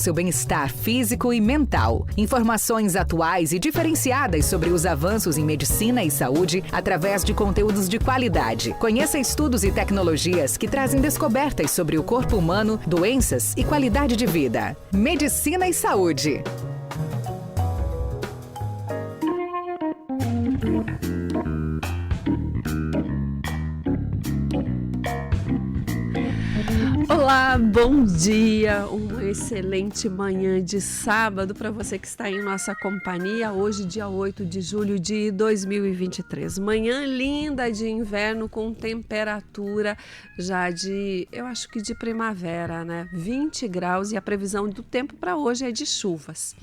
Seu bem-estar físico e mental. Informações atuais e diferenciadas sobre os avanços em medicina e saúde através de conteúdos de qualidade. Conheça estudos e tecnologias que trazem descobertas sobre o corpo humano, doenças e qualidade de vida. Medicina e saúde. Olá, bom dia, uma excelente manhã de sábado para você que está em nossa companhia, hoje dia 8 de julho de 2023, manhã linda de inverno com temperatura já de, eu acho que de primavera, né, 20 graus e a previsão do tempo para hoje é de chuvas.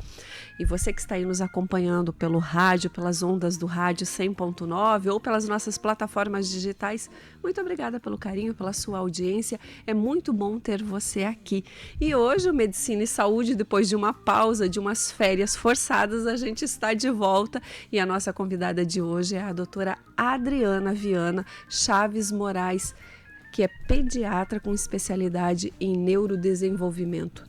E você que está aí nos acompanhando pelo rádio, pelas ondas do rádio 100.9 ou pelas nossas plataformas digitais, muito obrigada pelo carinho, pela sua audiência. É muito bom ter você aqui. E hoje o Medicina e Saúde, depois de uma pausa, de umas férias forçadas, a gente está de volta. E a nossa convidada de hoje é a doutora Adriana Viana Chaves Moraes, que é pediatra com especialidade em neurodesenvolvimento,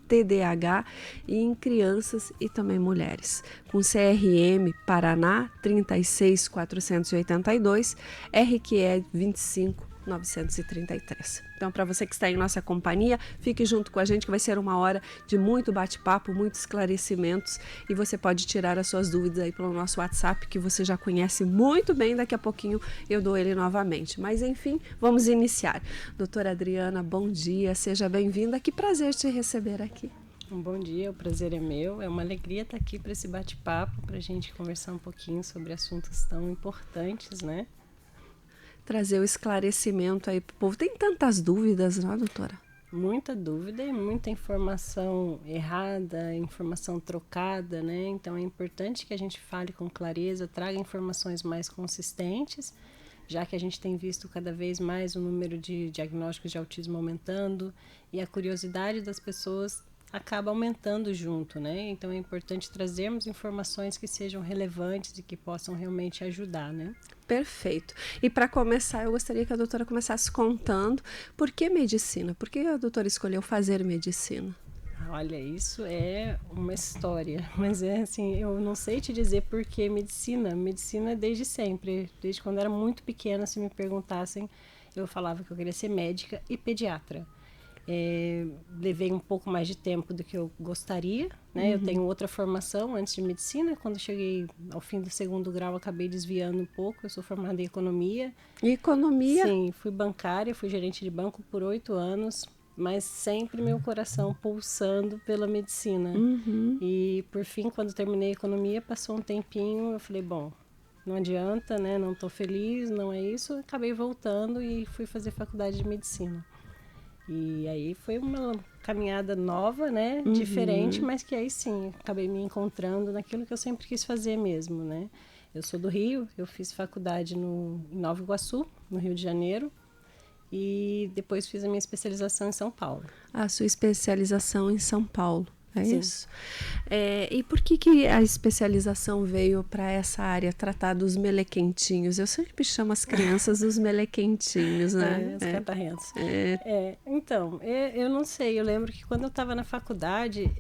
TDAH e em crianças e também mulheres, com CRM Paraná 36482, RQE 25933. Então, para você que está em nossa companhia, fique junto com a gente que vai ser uma hora de muito bate-papo, muitos esclarecimentos e você pode tirar as suas dúvidas aí pelo nosso WhatsApp, que você já conhece muito bem, daqui a pouquinho eu dou ele novamente. Mas enfim, vamos iniciar. Doutora Adriana, bom dia, seja bem-vinda, que prazer te receber aqui. Um bom dia, o prazer é meu, é uma alegria estar aqui para esse bate-papo, para a gente conversar um pouquinho sobre assuntos tão importantes, né? Trazer o esclarecimento aí para o povo. Tem tantas dúvidas, não é, doutora? Muita dúvida e muita informação errada, informação trocada, né? Então é importante que a gente fale com clareza, traga informações mais consistentes, já que a gente tem visto cada vez mais o número de diagnósticos de autismo aumentando e a curiosidade das pessoas acaba aumentando junto, né? Então é importante trazermos informações que sejam relevantes e que possam realmente ajudar, né? Perfeito. E para começar, eu gostaria que a doutora começasse contando por que medicina? Por que a doutora escolheu fazer medicina? Olha, isso é uma história, mas é assim, eu não sei te dizer por que medicina. Medicina desde sempre, desde quando eu era muito pequena, se me perguntassem, eu falava que eu queria ser médica e pediatra. Levei um pouco mais de tempo do que eu gostaria, né? Uhum. Eu tenho outra formação antes de medicina. Quando cheguei ao fim do 2º grau, acabei desviando um pouco. Eu sou formada em economia. Economia? Sim, fui bancária, fui gerente de banco por 8 anos, mas sempre meu coração pulsando pela medicina. Uhum. E por fim, quando terminei a economia, passou um tempinho, eu falei, bom, não adianta, né? Não estou feliz, não é isso. Acabei voltando e fui fazer faculdade de medicina. E aí foi uma caminhada nova, né? Uhum. Diferente, mas que aí sim, acabei me encontrando naquilo que eu sempre quis fazer mesmo, né? Eu sou do Rio, eu fiz faculdade em Nova Iguaçu, no Rio de Janeiro, e depois fiz a minha especialização em São Paulo. A sua especialização em São Paulo, é Sim. isso? E por que a especialização veio para essa área, tratar dos melequentinhos? Eu sempre chamo as crianças dos melequentinhos, né? Os catarrentos. Então, eu não sei, eu lembro que quando eu estava na faculdade,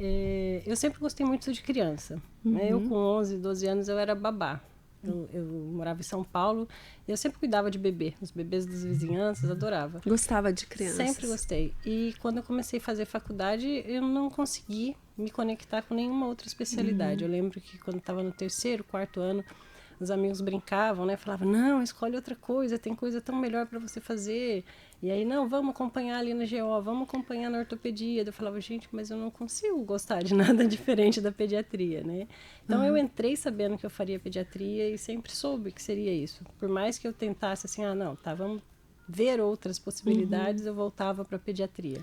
eu sempre gostei muito de criança. Uhum. Né? Eu com 11, 12 anos, eu era babá. Eu morava em São Paulo e eu sempre cuidava de bebê, os bebês das vizinhanças, adorava. Gostava de crianças? Sempre gostei. E quando eu comecei a fazer faculdade, eu não consegui me conectar com nenhuma outra especialidade. Eu lembro que quando estava no 3º, 4º ano, os amigos brincavam, né? Falavam, não, escolhe outra coisa, tem coisa tão melhor para você fazer. E aí, não, vamos acompanhar ali na GO, vamos acompanhar na ortopedia. Eu falava, gente, mas eu não consigo gostar de nada diferente da pediatria, né? Então, eu entrei sabendo que eu faria pediatria e sempre soube que seria isso. Por mais que eu tentasse assim, vamos ver outras possibilidades, eu voltava para pediatria.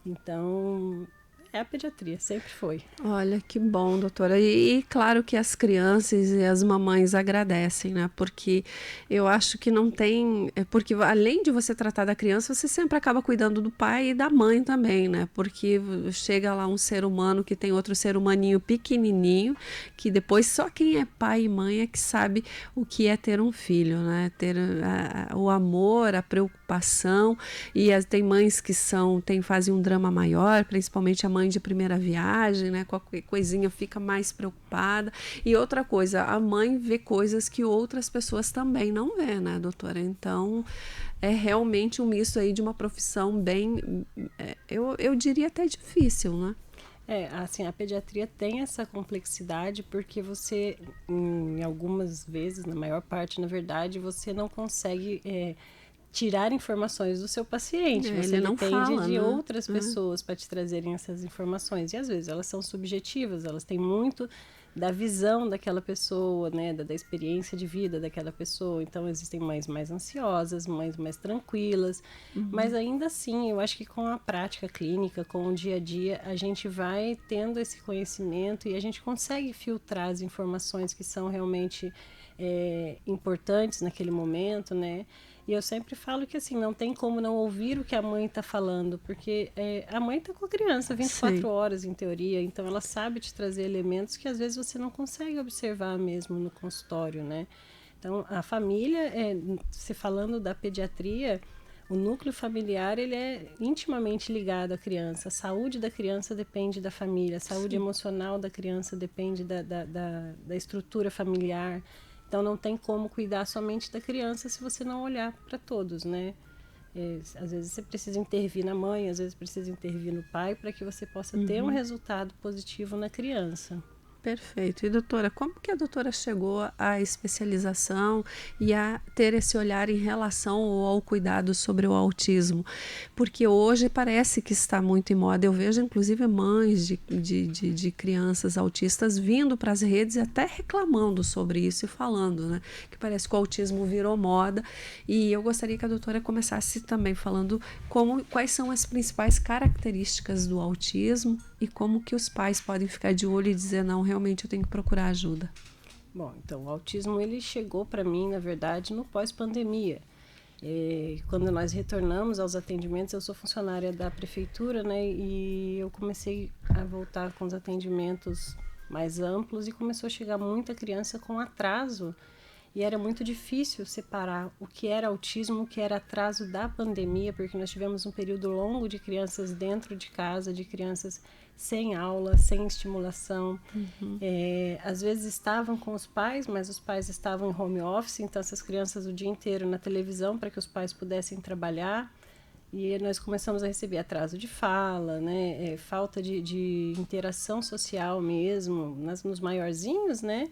Então, é a pediatria, sempre foi. Olha, que bom, doutora. E claro que as crianças e as mamães agradecem, né? Porque eu acho que não tem... Porque além de você tratar da criança, você sempre acaba cuidando do pai e da mãe também, né? Porque chega lá um ser humano que tem outro ser humaninho pequenininho, que depois só quem é pai e mãe é que sabe o que é ter um filho, né? Ter o amor, a preocupação. E tem mães que fazem um drama maior, principalmente a mãe mãe de primeira viagem, né? Qualquer coisinha fica mais preocupada. E outra coisa, a mãe vê coisas que outras pessoas também não vê, né, doutora? Então, é realmente um misto aí de uma profissão bem, eu diria até difícil, né? Assim, a pediatria tem essa complexidade porque você, em algumas vezes, na maior parte, na verdade, você não consegue tirar informações do seu paciente. Você Ele não depende fala, de né? outras pessoas para te trazerem essas informações. E às vezes elas são subjetivas, elas têm muito da visão daquela pessoa, né, da experiência de vida daquela pessoa. Então existem mães mais ansiosas, mães mais tranquilas, mas ainda assim, eu acho que com a prática clínica, com o dia a dia, a gente vai tendo esse conhecimento e a gente consegue filtrar as informações que são realmente importantes naquele momento, né? E eu sempre falo que assim, não tem como não ouvir o que a mãe está falando, porque a mãe está com a criança 24 Sim. horas em teoria, então ela sabe te trazer elementos que às vezes você não consegue observar mesmo no consultório, né? Então, a família, se falando da pediatria, o núcleo familiar ele é intimamente ligado à criança. A saúde da criança depende da família, a saúde emocional da criança depende da estrutura familiar. Então, não tem como cuidar somente da criança se você não olhar para todos, né? Às vezes você precisa intervir na mãe, às vezes precisa intervir no pai para que você possa ter um resultado positivo na criança. Perfeito. E doutora, como que a doutora chegou à especialização e a ter esse olhar em relação ao cuidado sobre o autismo? Porque hoje parece que está muito em moda. Eu vejo inclusive mães de crianças autistas vindo para as redes e até reclamando sobre isso e falando, né? Que parece que o autismo virou moda. E eu gostaria que a doutora começasse também falando quais são as principais características do autismo e como que os pais podem ficar de olho e dizer, não, realmente eu tenho que procurar ajuda. Bom, então o autismo ele chegou para mim, na verdade, no pós-pandemia. Quando nós retornamos aos atendimentos, eu sou funcionária da prefeitura, né? E eu comecei a voltar com os atendimentos mais amplos e começou a chegar muita criança com atraso. E era muito difícil separar o que era autismo, o que era atraso da pandemia, porque nós tivemos um período longo de crianças dentro de casa, de crianças sem aula, sem estimulação. Às vezes estavam com os pais, mas os pais estavam em home office, então essas crianças o dia inteiro na televisão para que os pais pudessem trabalhar. E nós começamos a receber atraso de fala, né? Falta de interação social mesmo, nos maiorzinhos, né?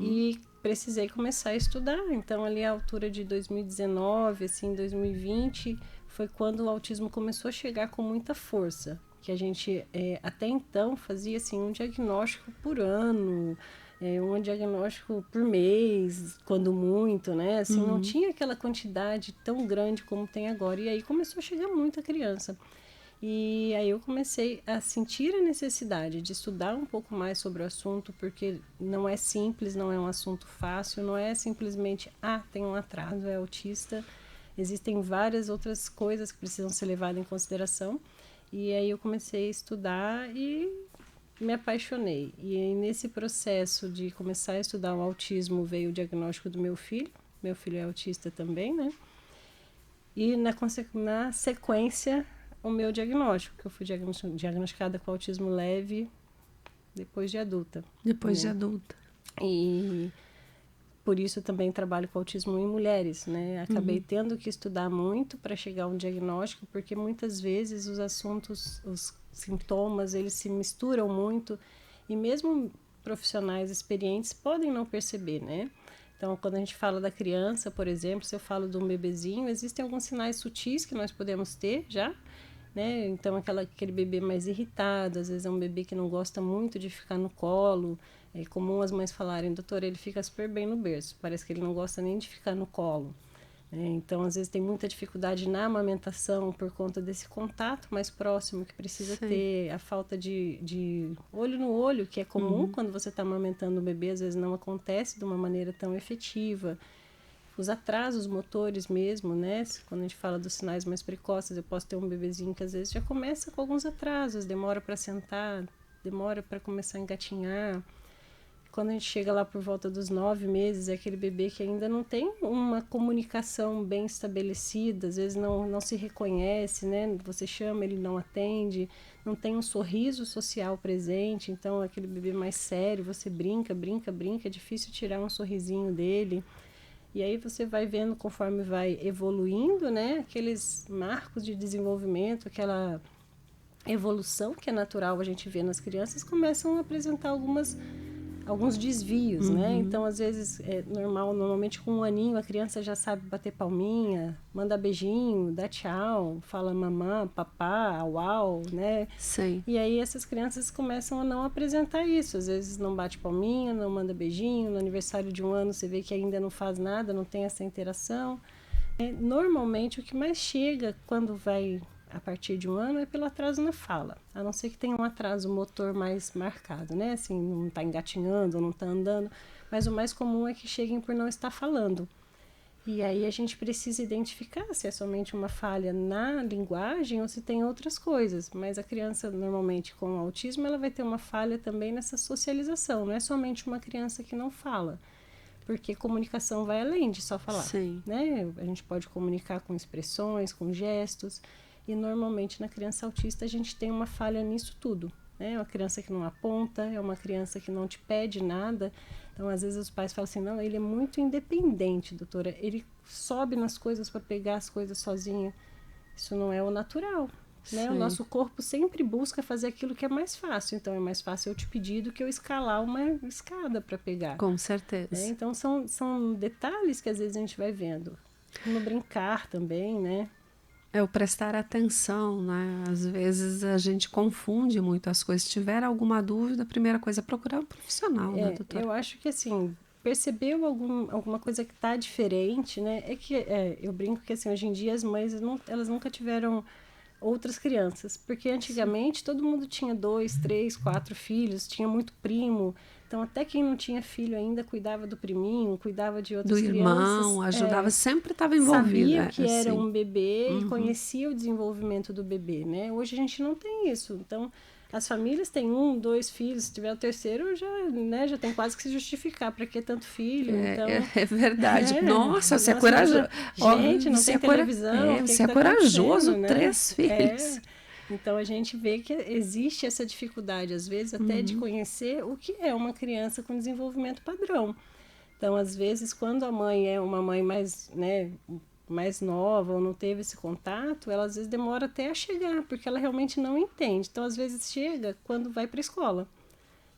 E precisei começar a estudar. Então, ali à altura de 2019, assim, 2020, foi quando o autismo começou a chegar com muita força. Que a gente, até então, fazia, assim, um diagnóstico por ano, um diagnóstico por mês, quando muito, né? Assim, não tinha aquela quantidade tão grande como tem agora. E aí começou a chegar muita criança. E aí eu comecei a sentir a necessidade de estudar um pouco mais sobre o assunto, porque não é simples, não é um assunto fácil, não é simplesmente, tem um atraso, é autista. Existem várias outras coisas que precisam ser levadas em consideração. E aí eu comecei a estudar e me apaixonei. E aí, nesse processo de começar a estudar o autismo veio o diagnóstico do meu filho. Meu filho é autista também, né? E na sequência o meu diagnóstico, que eu fui diagnosticada com autismo leve depois de adulta. Depois de adulta. E por isso eu também trabalho com autismo em mulheres, né? Acabei tendo que estudar muito para chegar a um diagnóstico, porque muitas vezes os assuntos, os sintomas, eles se misturam muito e mesmo profissionais experientes podem não perceber, né? Então, quando a gente fala da criança, por exemplo, se eu falo de um bebezinho, existem alguns sinais sutis que nós podemos ter já, né? Então, aquele bebê mais irritado, às vezes é um bebê que não gosta muito de ficar no colo. É comum as mães falarem, doutor, ele fica super bem no berço, parece que ele não gosta nem de ficar no colo. Então, às vezes tem muita dificuldade na amamentação por conta desse contato mais próximo que precisa ter, a falta de olho no olho, que é comum quando você está amamentando o bebê, às vezes não acontece de uma maneira tão efetiva. Os atrasos motores mesmo, né? Quando a gente fala dos sinais mais precoces, eu posso ter um bebezinho que às vezes já começa com alguns atrasos, demora para sentar, demora para começar a engatinhar. quando a gente chega lá por volta dos 9 meses, é aquele bebê que ainda não tem uma comunicação bem estabelecida, às vezes não se reconhece, né? Você chama, ele não atende, não tem um sorriso social presente, então aquele bebê mais sério, você brinca, é difícil tirar um sorrisinho dele. E aí você vai vendo conforme vai evoluindo, né? Aqueles marcos de desenvolvimento, aquela evolução que é natural a gente vê nas crianças, começam a apresentar alguns desvios, né? Então, às vezes, normalmente com 1 aninho, a criança já sabe bater palminha, manda beijinho, dá tchau, fala mamã, papá, au, au, né? Sim. E aí essas crianças começam a não apresentar isso. Às vezes não bate palminha, não manda beijinho, no aniversário de 1 ano você vê que ainda não faz nada, não tem essa interação. Normalmente, o que mais chega quando vai a partir de 1 ano é pelo atraso na fala, a não ser que tenha um atraso motor mais marcado, né? Assim, não está engatinhando, não está andando, mas o mais comum é que cheguem por não estar falando. E aí a gente precisa identificar se é somente uma falha na linguagem ou se tem outras coisas. Mas a criança, normalmente, com autismo, ela vai ter uma falha também nessa socialização, não é somente uma criança que não fala. Porque comunicação vai além de só falar. Sim. Né? A gente pode comunicar com expressões, com gestos. E normalmente na criança autista a gente tem uma falha nisso tudo. É uma criança que não aponta, é uma criança que não te pede nada. Então, às vezes os pais falam assim, não, ele é muito independente, doutora. Ele sobe nas coisas para pegar as coisas sozinho. Isso não é o natural. Né? O nosso corpo sempre busca fazer aquilo que é mais fácil. Então, é mais fácil eu te pedir do que eu escalar uma escada para pegar. Com certeza. Então, são detalhes que às vezes a gente vai vendo. No brincar também, né? É o prestar atenção, né? Às vezes a gente confunde muito as coisas. Se tiver alguma dúvida, a primeira coisa é procurar um profissional, né, doutora? Eu acho que, assim, percebeu alguma coisa que está diferente, né? Eu brinco que, assim, hoje em dia as mães, elas nunca tiveram outras crianças. Porque antigamente todo mundo tinha 2, 3, 4 filhos, tinha muito primo. Então, até quem não tinha filho ainda cuidava do priminho, cuidava de outras crianças. Do irmão, ajudava, sempre estava envolvido. Sabia que assim. era um bebê e conhecia o desenvolvimento do bebê, né? Hoje a gente não tem isso. Então, as famílias têm 1, 2 filhos. Se tiver o terceiro, já tem quase que se justificar. Para que tanto filho? Então, é verdade. Nossa, você é corajoso. Gente, não tem televisão. Você é corajoso, né? 3 filhos. Então, a gente vê que existe essa dificuldade, às vezes, até de conhecer o que é uma criança com desenvolvimento padrão. Então, às vezes, quando a mãe é uma mãe mais nova ou não teve esse contato, ela, às vezes, demora até a chegar, porque ela realmente não entende. Então, às vezes, chega quando vai para a escola,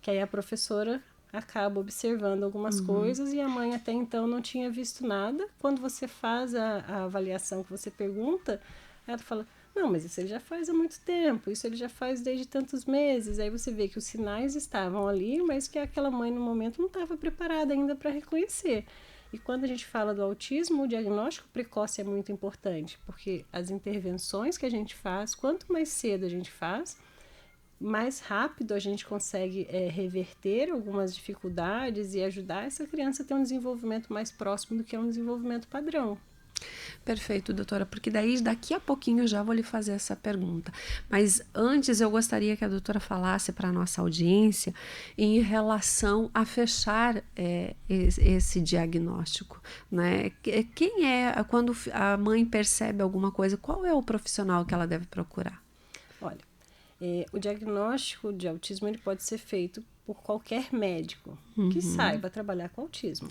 que aí a professora acaba observando algumas coisas e a mãe até então não tinha visto nada. Quando você faz a avaliação que você pergunta, ela fala... Não, mas isso ele já faz há muito tempo, isso ele já faz desde tantos meses. Aí você vê que os sinais estavam ali, mas que aquela mãe no momento não estava preparada ainda para reconhecer. E quando a gente fala do autismo, o diagnóstico precoce é muito importante, porque as intervenções que a gente faz, quanto mais cedo a gente faz, mais rápido a gente consegue reverter algumas dificuldades e ajudar essa criança a ter um desenvolvimento mais próximo do que um desenvolvimento padrão. Perfeito, doutora, porque daqui a pouquinho eu já vou lhe fazer essa pergunta. Mas antes eu gostaria que a doutora falasse para a nossa audiência em relação a fechar esse diagnóstico, né? Quem quando a mãe percebe alguma coisa, qual é o profissional que ela deve procurar? Olha, o diagnóstico de autismo ele pode ser feito por qualquer médico que saiba trabalhar com autismo.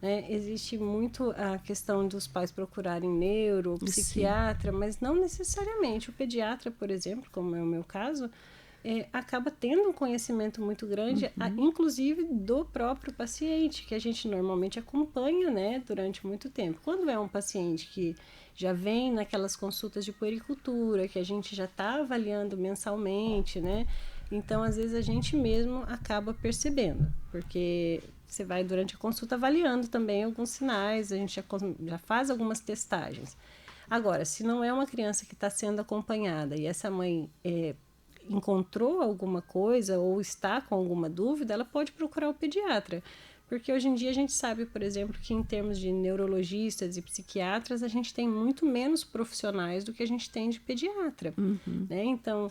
Né? Existe muito a questão dos pais procurarem neuro, psiquiatra, mas não necessariamente. O pediatra, por exemplo, como é o meu caso, acaba tendo um conhecimento muito grande, inclusive do próprio paciente, que a gente normalmente acompanha, né, durante muito tempo. Quando é um paciente que já vem naquelas consultas de puericultura, que a gente já está avaliando mensalmente, né? Então, às vezes, a gente mesmo acaba percebendo, porque você vai durante a consulta avaliando também alguns sinais, a gente já faz algumas testagens. Agora, se não é uma criança que está sendo acompanhada e essa mãe encontrou alguma coisa ou está com alguma dúvida, ela pode procurar o pediatra. Porque hoje em dia a gente sabe, por exemplo, que em termos de neurologistas e psiquiatras, a gente tem muito menos profissionais do que a gente tem de pediatra. Né? Então,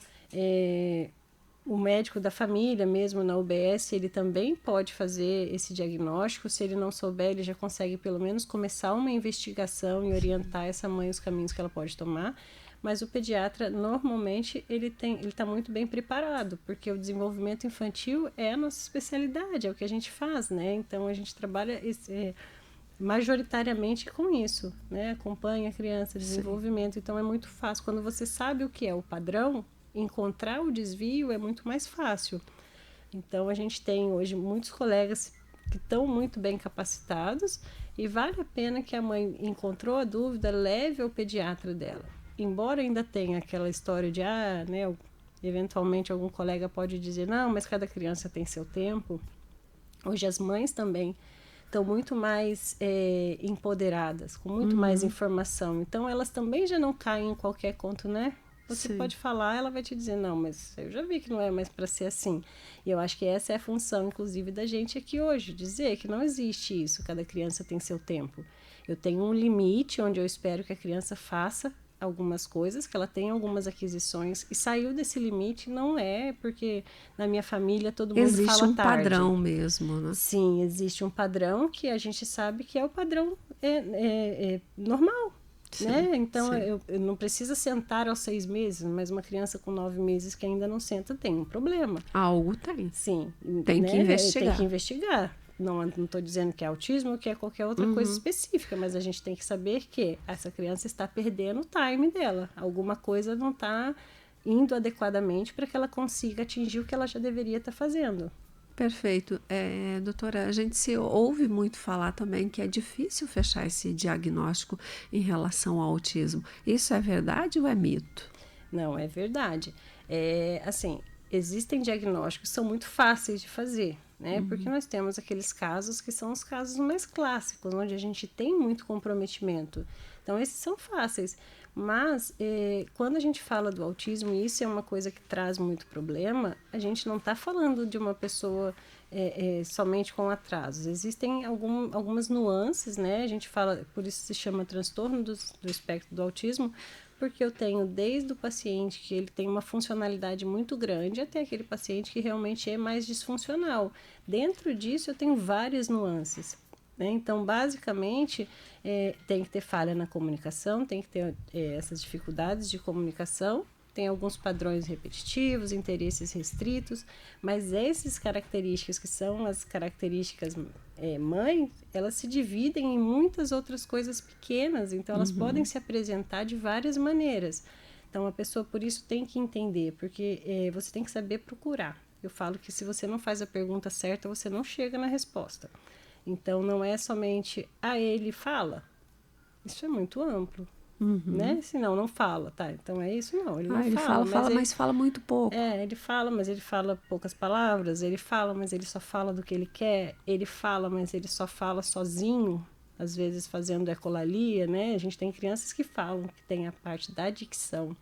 O médico da família, mesmo na UBS, ele também pode fazer esse diagnóstico. Se ele não souber, ele já consegue pelo menos começar uma investigação e orientar essa mãe os caminhos que ela pode tomar. Mas o pediatra, normalmente, ele está muito bem preparado, porque o desenvolvimento infantil é a nossa especialidade, é o que a gente faz, né? Então, a gente trabalha majoritariamente com isso, né? Acompanha a criança, desenvolvimento. Sim. Então, é muito fácil. Quando você sabe o que é o padrão, encontrar o desvio é muito mais fácil. Então, a gente tem hoje muitos colegas que estão muito bem capacitados e vale a pena que a mãe encontrou a dúvida, leve ao pediatra dela. Embora ainda tenha aquela história de, né, eventualmente algum colega pode dizer, não, mas cada criança tem seu tempo. Hoje as mães também estão muito mais empoderadas, com muito mais informação. Então, elas também já não caem em qualquer conto, né? Você Sim. pode falar, ela vai te dizer, não, mas eu já vi que não é mais para ser assim. E eu acho que essa é a função, inclusive, da gente aqui hoje, dizer que não existe isso, cada criança tem seu tempo. Eu tenho um limite onde eu espero que a criança faça algumas coisas, que ela tenha algumas aquisições, e saiu desse limite não é porque na minha família todo mundo existe fala um tarde. Padrão mesmo, né? Sim, existe um padrão que a gente sabe que é o padrão normal. Né? Então, eu não preciso sentar aos 6 meses, mas uma criança com 9 meses que ainda não senta tem um problema. Algo tem. Sim. Tem que investigar. Tem que investigar. Não estou dizendo que é autismo ou que é qualquer outra coisa específica, mas a gente tem que saber que essa criança está perdendo o time dela. Alguma coisa não está indo adequadamente para que ela consiga atingir o que ela já deveria estar fazendo. Perfeito. Doutora, a gente se ouve muito falar também que é difícil fechar esse diagnóstico em relação ao autismo. Isso é verdade ou é mito? Não, é verdade. Assim, existem diagnósticos que são muito fáceis de fazer, né? Porque nós temos aqueles casos que são os casos mais clássicos, onde a gente tem muito comprometimento. Então, esses são fáceis. Mas, quando a gente fala do autismo, e isso é uma coisa que traz muito problema, a gente não está falando de uma pessoa somente com atrasos. Existem algumas nuances, né? A gente fala, por isso se chama transtorno do espectro do autismo, porque eu tenho desde o paciente que ele tem uma funcionalidade muito grande até aquele paciente que realmente é mais disfuncional. Dentro disso, eu tenho várias nuances. Então, basicamente, tem que ter falha na comunicação, tem que ter essas dificuldades de comunicação, tem alguns padrões repetitivos, interesses restritos, mas essas características que são as características mãe, elas se dividem em muitas outras coisas pequenas, então elas podem se apresentar de várias maneiras. Então, a pessoa, por isso, tem que entender, porque você tem que saber procurar. Eu falo que se você não faz a pergunta certa, você não chega na resposta. Então, não é somente, ele fala. Isso é muito amplo, né? Senão, não fala, tá? Então, é isso? Não, ele não fala. Mas fala muito pouco. Ele fala, mas ele fala poucas palavras. Ele fala, mas ele só fala do que ele quer. Ele fala, mas ele só fala sozinho. Às vezes, fazendo ecolalia, né? A gente tem crianças que falam, que tem a parte da dicção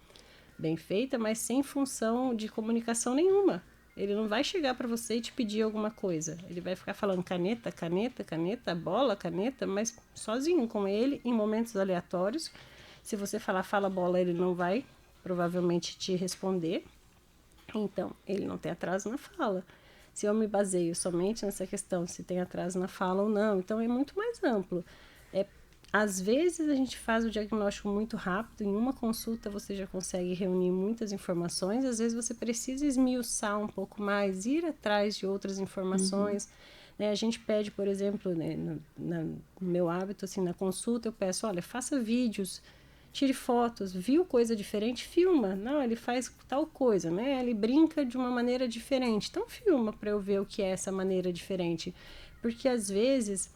bem feita, mas sem função de comunicação nenhuma. Ele não vai chegar para você e te pedir alguma coisa. Ele vai ficar falando caneta, caneta, caneta, bola, caneta, mas sozinho com ele, em momentos aleatórios. Se você falar fala bola, ele não vai provavelmente te responder. Então, ele não tem atraso na fala. Se eu me baseio somente nessa questão, se tem atraso na fala ou não, então é muito mais amplo. Às vezes a gente faz o diagnóstico muito rápido, em uma consulta você já consegue reunir muitas informações, às vezes você precisa esmiuçar um pouco mais, ir atrás de outras informações. Né? A gente pede, por exemplo, né, no meu hábito, assim, na consulta, eu peço, olha, faça vídeos, tire fotos, viu coisa diferente, filma. Não, ele faz tal coisa, né? Ele brinca de uma maneira diferente, então filma para eu ver o que é essa maneira diferente. Porque às vezes,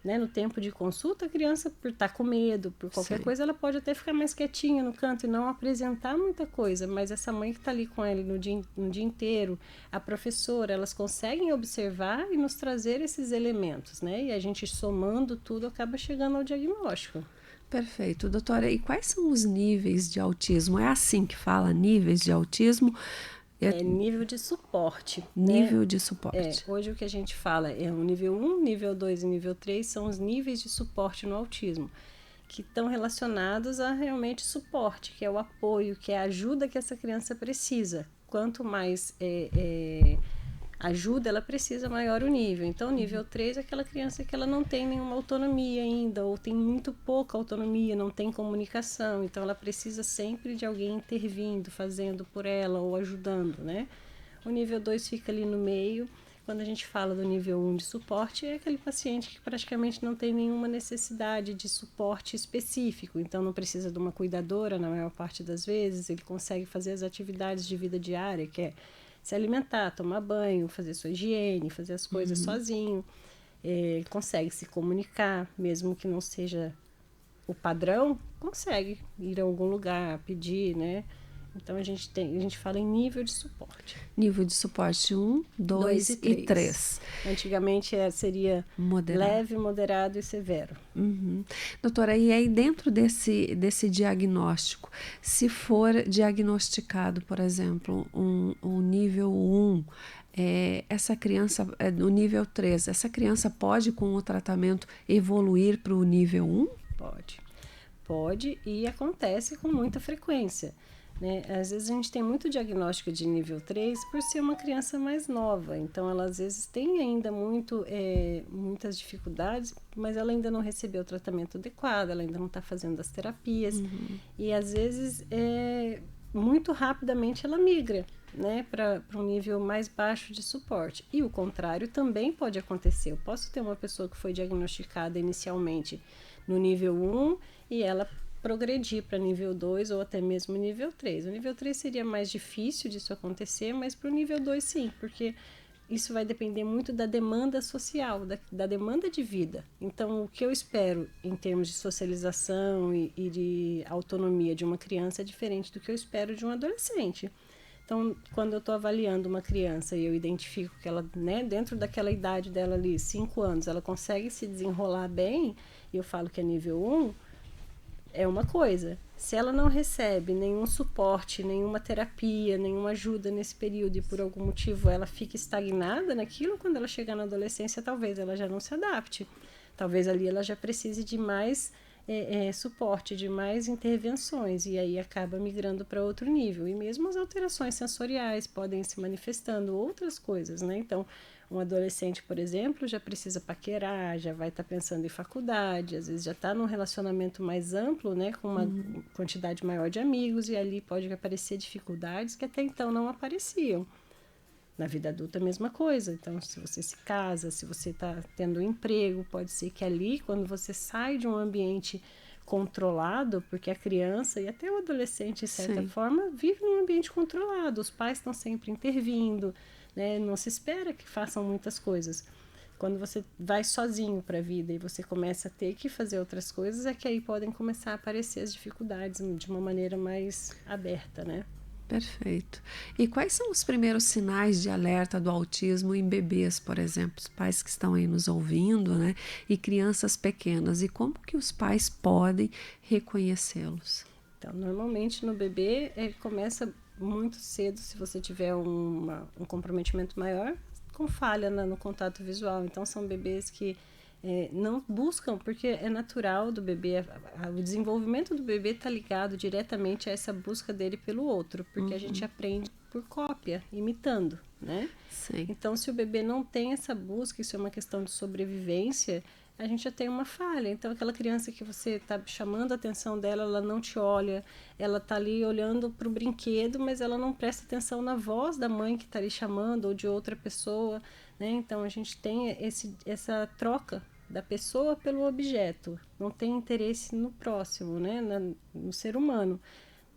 né, no tempo de consulta, a criança, por estar com medo, por qualquer coisa, ela pode até ficar mais quietinha no canto e não apresentar muita coisa, mas essa mãe que está ali com ele no dia inteiro, a professora, elas conseguem observar e nos trazer esses elementos, né? E a gente somando tudo acaba chegando ao diagnóstico. Perfeito. Doutora, e quais são os níveis de autismo? É assim que fala, níveis de autismo? Nível de suporte. Nível né? de suporte. Hoje o que a gente fala é o nível 1, nível 2 e nível 3 são os níveis de suporte no autismo, que estão relacionados a realmente suporte, que é o apoio, que é a ajuda que essa criança precisa. quanto mais ajuda ela precisa, maior o nível. Então, o nível 3 é aquela criança que ela não tem nenhuma autonomia ainda, ou tem muito pouca autonomia, não tem comunicação. Então, ela precisa sempre de alguém intervindo, fazendo por ela ou ajudando, né? O nível 2 fica ali no meio. Quando a gente fala do nível 1 de suporte, é aquele paciente que praticamente não tem nenhuma necessidade de suporte específico. Então, não precisa de uma cuidadora na maior parte das vezes. Ele consegue fazer as atividades de vida diária, que é se alimentar, tomar banho, fazer sua higiene, fazer as coisas sozinho. Ele consegue se comunicar, mesmo que não seja o padrão, consegue ir a algum lugar, pedir, né? Então, a gente fala em nível de suporte. Nível de suporte 1, 2 e 3. Antigamente seria leve, moderado e severo. Doutora, e aí dentro desse diagnóstico, se for diagnosticado, por exemplo, um nível 1, essa criança, no nível 3, essa criança pode, com o tratamento, evoluir para o nível 1? Pode, e acontece com muita frequência. Né? Às vezes a gente tem muito diagnóstico de nível 3 por ser uma criança mais nova, então ela às vezes tem ainda muitas dificuldades, mas ela ainda não recebeu o tratamento adequado, ela ainda não está fazendo as terapias, e às vezes muito rapidamente ela migra, né, para um nível mais baixo de suporte. E o contrário também pode acontecer. Eu posso ter uma pessoa que foi diagnosticada inicialmente no nível 1 e ela progredir para nível 2 ou até mesmo nível 3. O nível 3 seria mais difícil disso acontecer, mas para o nível 2 sim, porque isso vai depender muito da demanda social, da demanda de vida. Então, o que eu espero em termos de socialização e de autonomia de uma criança é diferente do que eu espero de um adolescente. Então, quando eu estou avaliando uma criança e eu identifico que ela, né, dentro daquela idade dela ali, 5 anos, ela consegue se desenrolar bem, e eu falo que é nível 1, é uma coisa. Se ela não recebe nenhum suporte, nenhuma terapia, nenhuma ajuda nesse período e por algum motivo ela fica estagnada naquilo, quando ela chegar na adolescência, talvez ela já não se adapte. Talvez ali ela já precise de mais suporte, de mais intervenções, e aí acaba migrando para outro nível. E mesmo as alterações sensoriais podem se manifestando, outras coisas, né? Então, um adolescente, por exemplo, já precisa paquerar, já vai estar pensando em faculdade, às vezes já está num relacionamento mais amplo, né, com uma quantidade maior de amigos, e ali pode aparecer dificuldades que até então não apareciam. Na vida adulta, a mesma coisa. Então, se você se casa, se você está tendo um emprego, pode ser que ali, quando você sai de um ambiente controlado, porque a criança e até o adolescente, de certa forma, vive num ambiente controlado. Os pais estão sempre intervindo, né? Não se espera que façam muitas coisas. Quando você vai sozinho para a vida e você começa a ter que fazer outras coisas, é que aí podem começar a aparecer as dificuldades de uma maneira mais aberta, né? Perfeito. E quais são os primeiros sinais de alerta do autismo em bebês, por exemplo? Os pais que estão aí nos ouvindo, né? E crianças pequenas. E como que os pais podem reconhecê-los? Então, normalmente no bebê, ele começa muito cedo, se você tiver um comprometimento maior, com falha no contato visual. Então, são bebês que não buscam, porque é natural do bebê, o desenvolvimento do bebê está ligado diretamente a essa busca dele pelo outro, porque a gente aprende por cópia, imitando, né? Sim. Então, se o bebê não tem essa busca, isso é uma questão de sobrevivência, a gente já tem uma falha. Então, aquela criança que você está chamando a atenção dela, ela não te olha, ela está ali olhando para o brinquedo, mas ela não presta atenção na voz da mãe que está ali chamando, ou de outra pessoa, né? Então, a gente tem essa troca da pessoa pelo objeto, não tem interesse no próximo, né? No ser humano.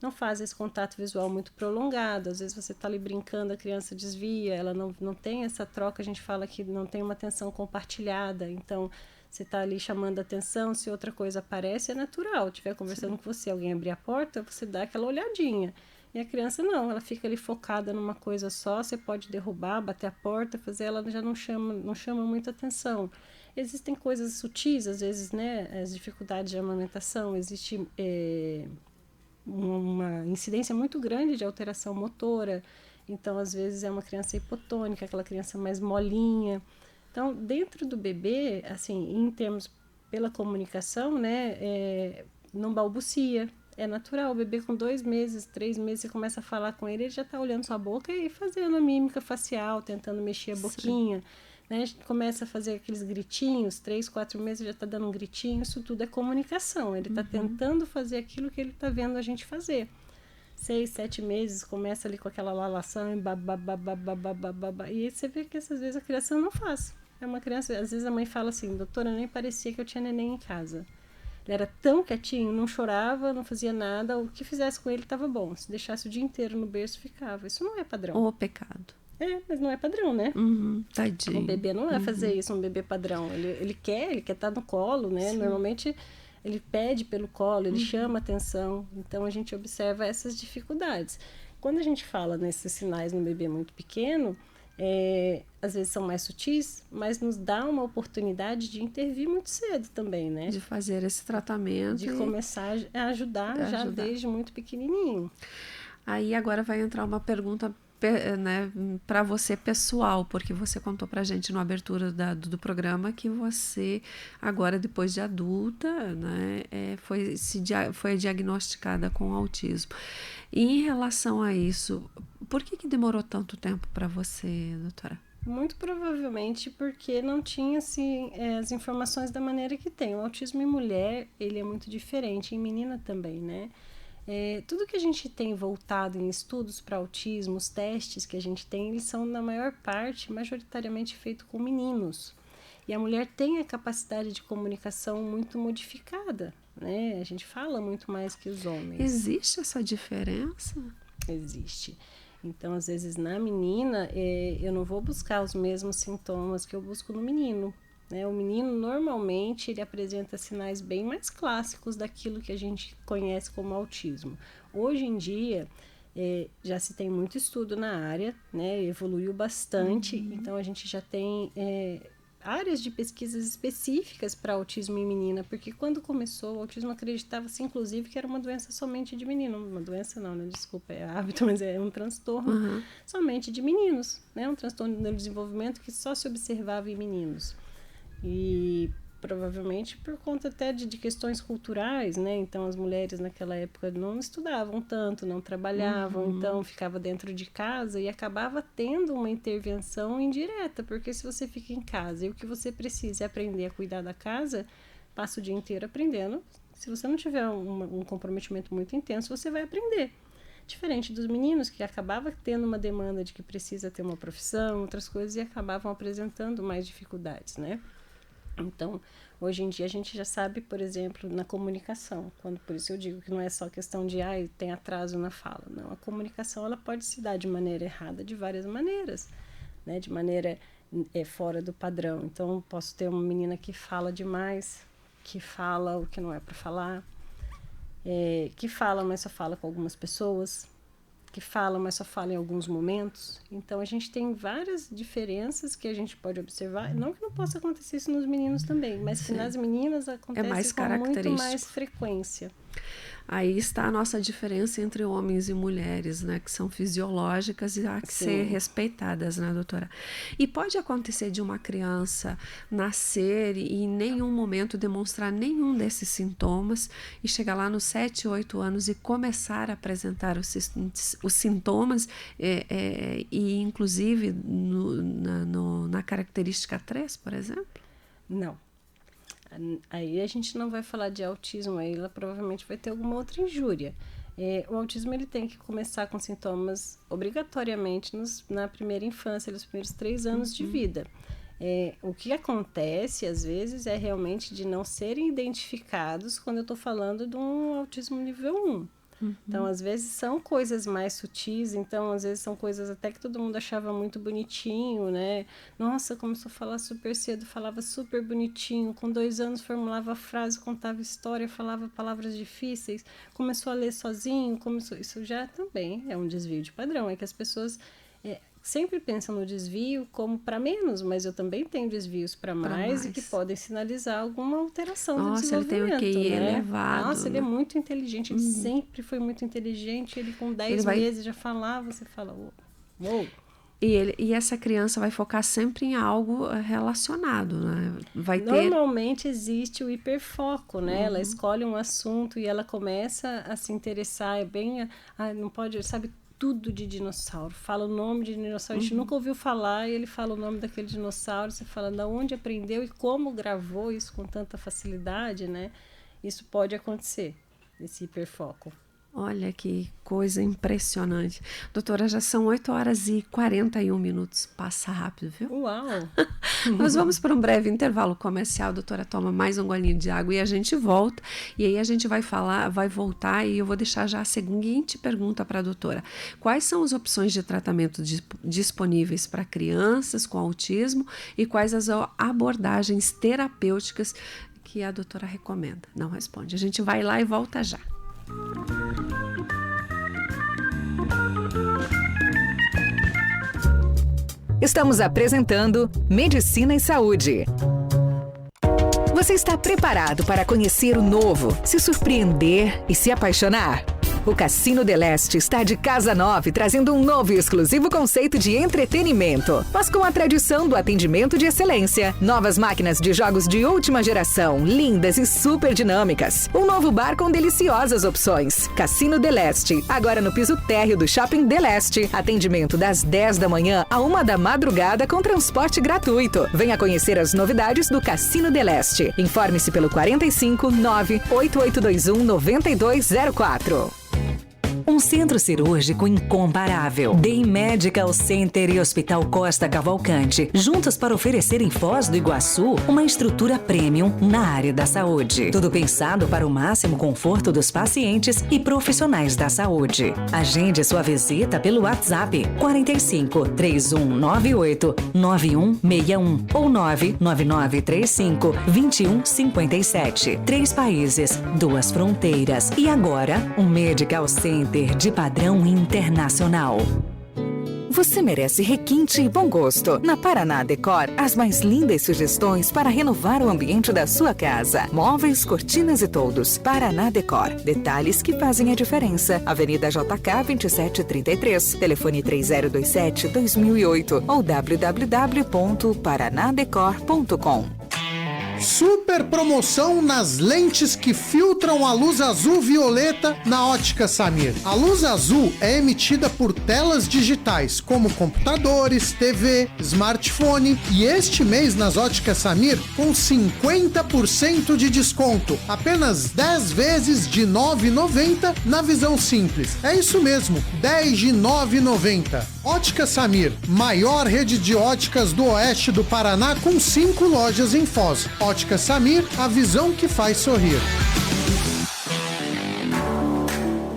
Não faz esse contato visual muito prolongado, às vezes você está ali brincando, a criança desvia, ela não tem essa troca, a gente fala que não tem uma atenção compartilhada, então você está ali chamando a atenção, se outra coisa aparece, é natural, estiver conversando com você, alguém abrir a porta, você dá aquela olhadinha. E a criança não, ela fica ali focada numa coisa só, você pode derrubar, bater a porta, fazer, ela já não chama muita atenção. Existem coisas sutis, às vezes, né, as dificuldades de amamentação, existe uma incidência muito grande de alteração motora, então às vezes é uma criança hipotônica, aquela criança mais molinha. Então, dentro do bebê, assim, em termos pela comunicação, né, não balbucia, É natural, o bebê com 2 meses, 3 meses, você começa a falar com ele já tá olhando sua boca e fazendo a mímica facial, tentando mexer a boquinha, né? A gente começa a fazer aqueles gritinhos, 3, 4 meses já tá dando um gritinho, isso tudo é comunicação, ele tá tentando fazer aquilo que ele tá vendo a gente fazer. 6, 7 meses, começa ali com aquela lalação e babá, e aí você vê que essas vezes a criança não faz. É uma criança, às vezes a mãe fala assim, doutora, nem parecia que eu tinha neném em casa. Ele era tão quietinho, não chorava, não fazia nada, o que fizesse com ele estava bom. Se deixasse o dia inteiro no berço, ficava. Isso não é padrão. Ou pecado. Mas não é padrão, né? Tadinho. O bebê não vai fazer isso, um bebê padrão. Ele quer estar no colo, né? Sim. Normalmente ele pede pelo colo, ele chama atenção. Então a gente observa essas dificuldades. Quando a gente fala nesses sinais no bebê muito pequeno, às vezes são mais sutis, mas nos dá uma oportunidade de intervir muito cedo também, né? De fazer esse tratamento. De começar a ajudar já desde muito pequenininho. Aí agora vai entrar uma pergunta, né, para você pessoal, porque você contou pra gente na abertura do programa que você agora, depois de adulta, né, foi diagnosticada com autismo. E em relação a isso, por que demorou tanto tempo para você, doutora? Muito provavelmente porque não tinha assim, as informações da maneira que tem. O autismo em mulher, ele é muito diferente, em menina também, né? Tudo que a gente tem voltado em estudos para autismo, os testes que a gente tem, eles são, na maior parte, majoritariamente feitos com meninos. E a mulher tem a capacidade de comunicação muito modificada, né? A gente fala muito mais que os homens. Existe essa diferença? Existe. Então, às vezes, na menina, eu não vou buscar os mesmos sintomas que eu busco no menino. Né? O menino, normalmente, ele apresenta sinais bem mais clássicos daquilo que a gente conhece como autismo. Hoje em dia, já se tem muito estudo na área, né? Evoluiu bastante, então a gente já tem áreas de pesquisas específicas para autismo em menina, porque quando começou, o autismo acreditava-se, inclusive, que era uma doença somente de menino. Uma doença não, né? Desculpa, é hábito, mas é um transtorno somente de meninos, né? Um transtorno do neurodesenvolvimento que só se observava em meninos. E provavelmente por conta até de questões culturais, né? Então as mulheres naquela época não estudavam tanto, não trabalhavam, então ficava dentro de casa e acabava tendo uma intervenção indireta, porque se você fica em casa e o que você precisa é aprender a cuidar da casa, passa o dia inteiro aprendendo. Se você não tiver um comprometimento muito intenso, você vai aprender. Diferente dos meninos, que acabava tendo uma demanda de que precisa ter uma profissão, outras coisas, e acabavam apresentando mais dificuldades, né? Então, hoje em dia a gente já sabe, por exemplo, na comunicação, por isso eu digo que não é só questão de tem atraso na fala. Não, a comunicação ela pode se dar de maneira errada de várias maneiras, né? De maneira fora do padrão. Então, posso ter uma menina que fala demais, que fala o que não é para falar, que fala, mas só fala com algumas pessoas, que fala, mas só fala em alguns momentos. Então, a gente tem várias diferenças que a gente pode observar. Não que não possa acontecer isso nos meninos também, mas que nas meninas acontece com muito mais frequência. Aí está a nossa diferença entre homens e mulheres, né? Que são fisiológicas e há que ser respeitadas, né, doutora? E pode acontecer de uma criança nascer e em nenhum momento demonstrar nenhum desses sintomas e chegar lá nos 7, 8 anos e começar a apresentar os sintomas e inclusive na característica 3, por exemplo? Não. Aí a gente não vai falar de autismo, aí ela provavelmente vai ter alguma outra injúria. O autismo ele tem que começar com sintomas obrigatoriamente na primeira infância, nos primeiros 3 anos de vida. O que acontece, às vezes, é realmente de não serem identificados quando eu estou falando de um autismo nível 1. Então, às vezes, são coisas mais sutis, então, às vezes, são coisas até que todo mundo achava muito bonitinho, né? Nossa, começou a falar super cedo, falava super bonitinho, com 2 anos formulava frase, contava história, falava palavras difíceis, começou a ler sozinho, isso já também é um desvio de padrão, é que as pessoas sempre pensam no desvio como para menos, mas eu também tenho desvios para mais e que podem sinalizar alguma alteração do desenvolvimento. Nossa, ele tem o QI elevado. Nossa, ele é muito inteligente, ele sempre foi muito inteligente, ele com 10 meses já falava, você fala, uou. E essa criança vai focar sempre em algo relacionado, né? Normalmente existe o hiperfoco, né? Ela escolhe um assunto e ela começa a se interessar, não pode, sabe, tudo de dinossauro. Fala o nome de dinossauro, a gente nunca ouviu falar, e ele fala o nome daquele dinossauro, você fala de onde aprendeu e como gravou isso com tanta facilidade, né? Isso pode acontecer, esse hiperfoco. Olha que coisa impressionante. Doutora, já são 8h41. Passa rápido, viu? Uau! Nós vamos para um breve intervalo comercial. A doutora toma mais um golinho de água e a gente volta. E aí a gente vai voltar e eu vou deixar já a seguinte pergunta para a doutora. Quais são as opções de tratamento disponíveis para crianças com autismo e quais as abordagens terapêuticas que a doutora recomenda? Não responde. A gente vai lá e volta já. Estamos apresentando Medicina e Saúde. Você está preparado para conhecer o novo, se surpreender e se apaixonar? O Cassino del Este está de casa nova, trazendo um novo e exclusivo conceito de entretenimento, mas com a tradição do atendimento de excelência. Novas máquinas de jogos de última geração, lindas e super dinâmicas. Um novo bar com deliciosas opções. Cassino del Este, agora no piso térreo do Shopping del Este. Atendimento das 10 da manhã à 1 da madrugada com transporte gratuito. Venha conhecer as novidades do Cassino del Este. Informe-se pelo 45 98821 9204. Um centro cirúrgico incomparável. Day Medical Center e Hospital Costa Cavalcante, juntos para oferecer em Foz do Iguaçu uma estrutura premium na área da saúde. Tudo pensado para o máximo conforto dos pacientes e profissionais da saúde. Agende sua visita pelo WhatsApp 45 3198 9161 ou 99935 2157. 3 países, 2 fronteiras e agora um Medical Center de padrão internacional. Você merece requinte e bom gosto. Na Paraná Decor, as mais lindas sugestões para renovar o ambiente da sua casa. Móveis, cortinas e toldos. Paraná Decor. Detalhes que fazem a diferença. Avenida JK 2733. Telefone 3027-2008 ou www.paranadecor.com. Super promoção nas lentes que filtram a luz azul-violeta na Ótica Samir. A luz azul é emitida por telas digitais, como computadores, TV, smartphone, e este mês nas Óticas Samir com 50% de desconto. Apenas 10 vezes de R$ 9,90 na visão simples. É isso mesmo, 10 de R$ 9,90. Ótica Samir, maior rede de óticas do oeste do Paraná com 5 lojas em Foz. Ótica Samir, a visão que faz sorrir.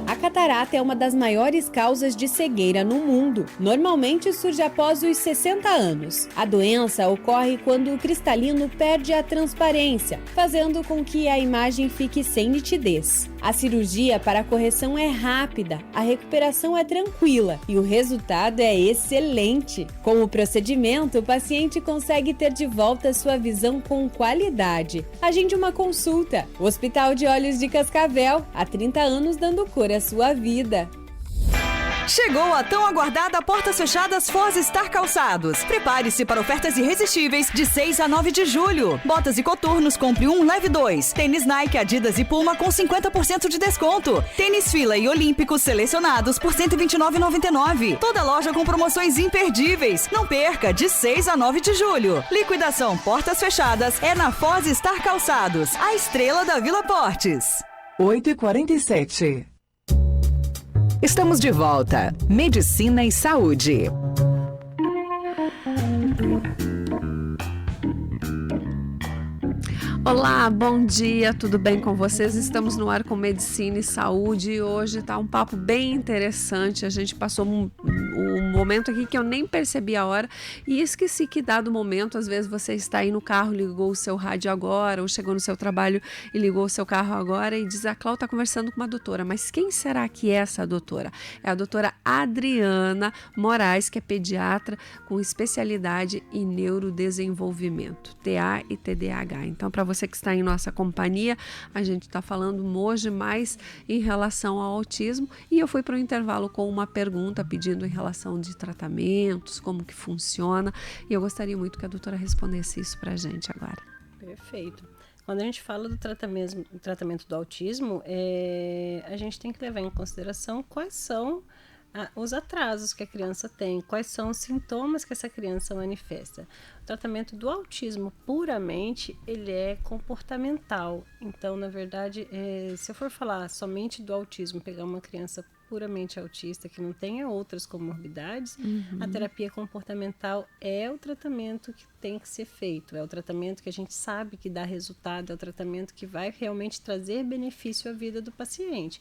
A catarata é uma das maiores causas de cegueira no mundo. Normalmente surge após os 60 anos. A doença ocorre quando o cristalino perde a transparência, fazendo com que a imagem fique sem nitidez. A cirurgia para a correção é rápida, a recuperação é tranquila e o resultado é excelente. Com o procedimento, o paciente consegue ter de volta sua visão com qualidade. Agende uma consulta. O Hospital de Olhos de Cascavel, há 30 anos dando cor à sua vida. Chegou a tão aguardada Portas Fechadas Foz Star Calçados. Prepare-se para ofertas irresistíveis de 6 a 9 de julho. Botas e coturnos, compre 1, leve 2. Tênis Nike, Adidas e Puma com 50% de desconto. Tênis Fila e Olímpicos selecionados por R$ 129,99. Toda loja com promoções imperdíveis. Não perca, de 6 a 9 de julho. Liquidação Portas Fechadas é na Foz Star Calçados, a estrela da Vila Portes. 8h47. Estamos de volta. Medicina e Saúde. Olá, bom dia, tudo bem com vocês? Estamos no ar com Medicina e Saúde e hoje tá um papo bem interessante. A gente passou um momento aqui que eu nem percebi a hora e esqueci que dado momento, às vezes você está aí no carro, ligou o seu rádio agora ou chegou no seu trabalho e ligou o seu carro agora e diz: a Cláudia está conversando com uma doutora, mas quem será que é essa doutora? É a doutora Adriana Moraes, que é pediatra com especialidade em neurodesenvolvimento, TA e TDAH. Então, para você que está em nossa companhia, a gente está falando hoje mais em relação ao autismo e eu fui para o intervalo com uma pergunta pedindo em relação de tratamentos, como que funciona, e eu gostaria muito que a doutora respondesse isso para a gente agora. Perfeito. Quando a gente fala do tratamento do autismo, a gente tem que levar em consideração quais são os atrasos que a criança tem, quais são os sintomas que essa criança manifesta. O tratamento do autismo puramente, ele é comportamental. Então, na verdade, se eu for falar somente do autismo, pegar uma criança puramente autista, que não tenha outras comorbidades, a terapia comportamental é o tratamento que tem que ser feito, é o tratamento que a gente sabe que dá resultado, é o tratamento que vai realmente trazer benefício à vida do paciente.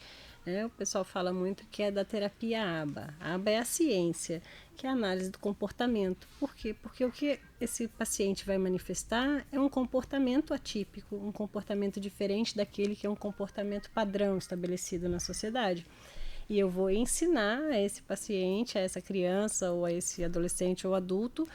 O pessoal fala muito que é da terapia ABA. A ABA é a ciência, que é a análise do comportamento. Por quê? Porque o que esse paciente vai manifestar é um comportamento atípico, um comportamento diferente daquele que é um comportamento padrão estabelecido na sociedade. E eu vou ensinar a esse paciente, a essa criança, ou a esse adolescente ou adulto,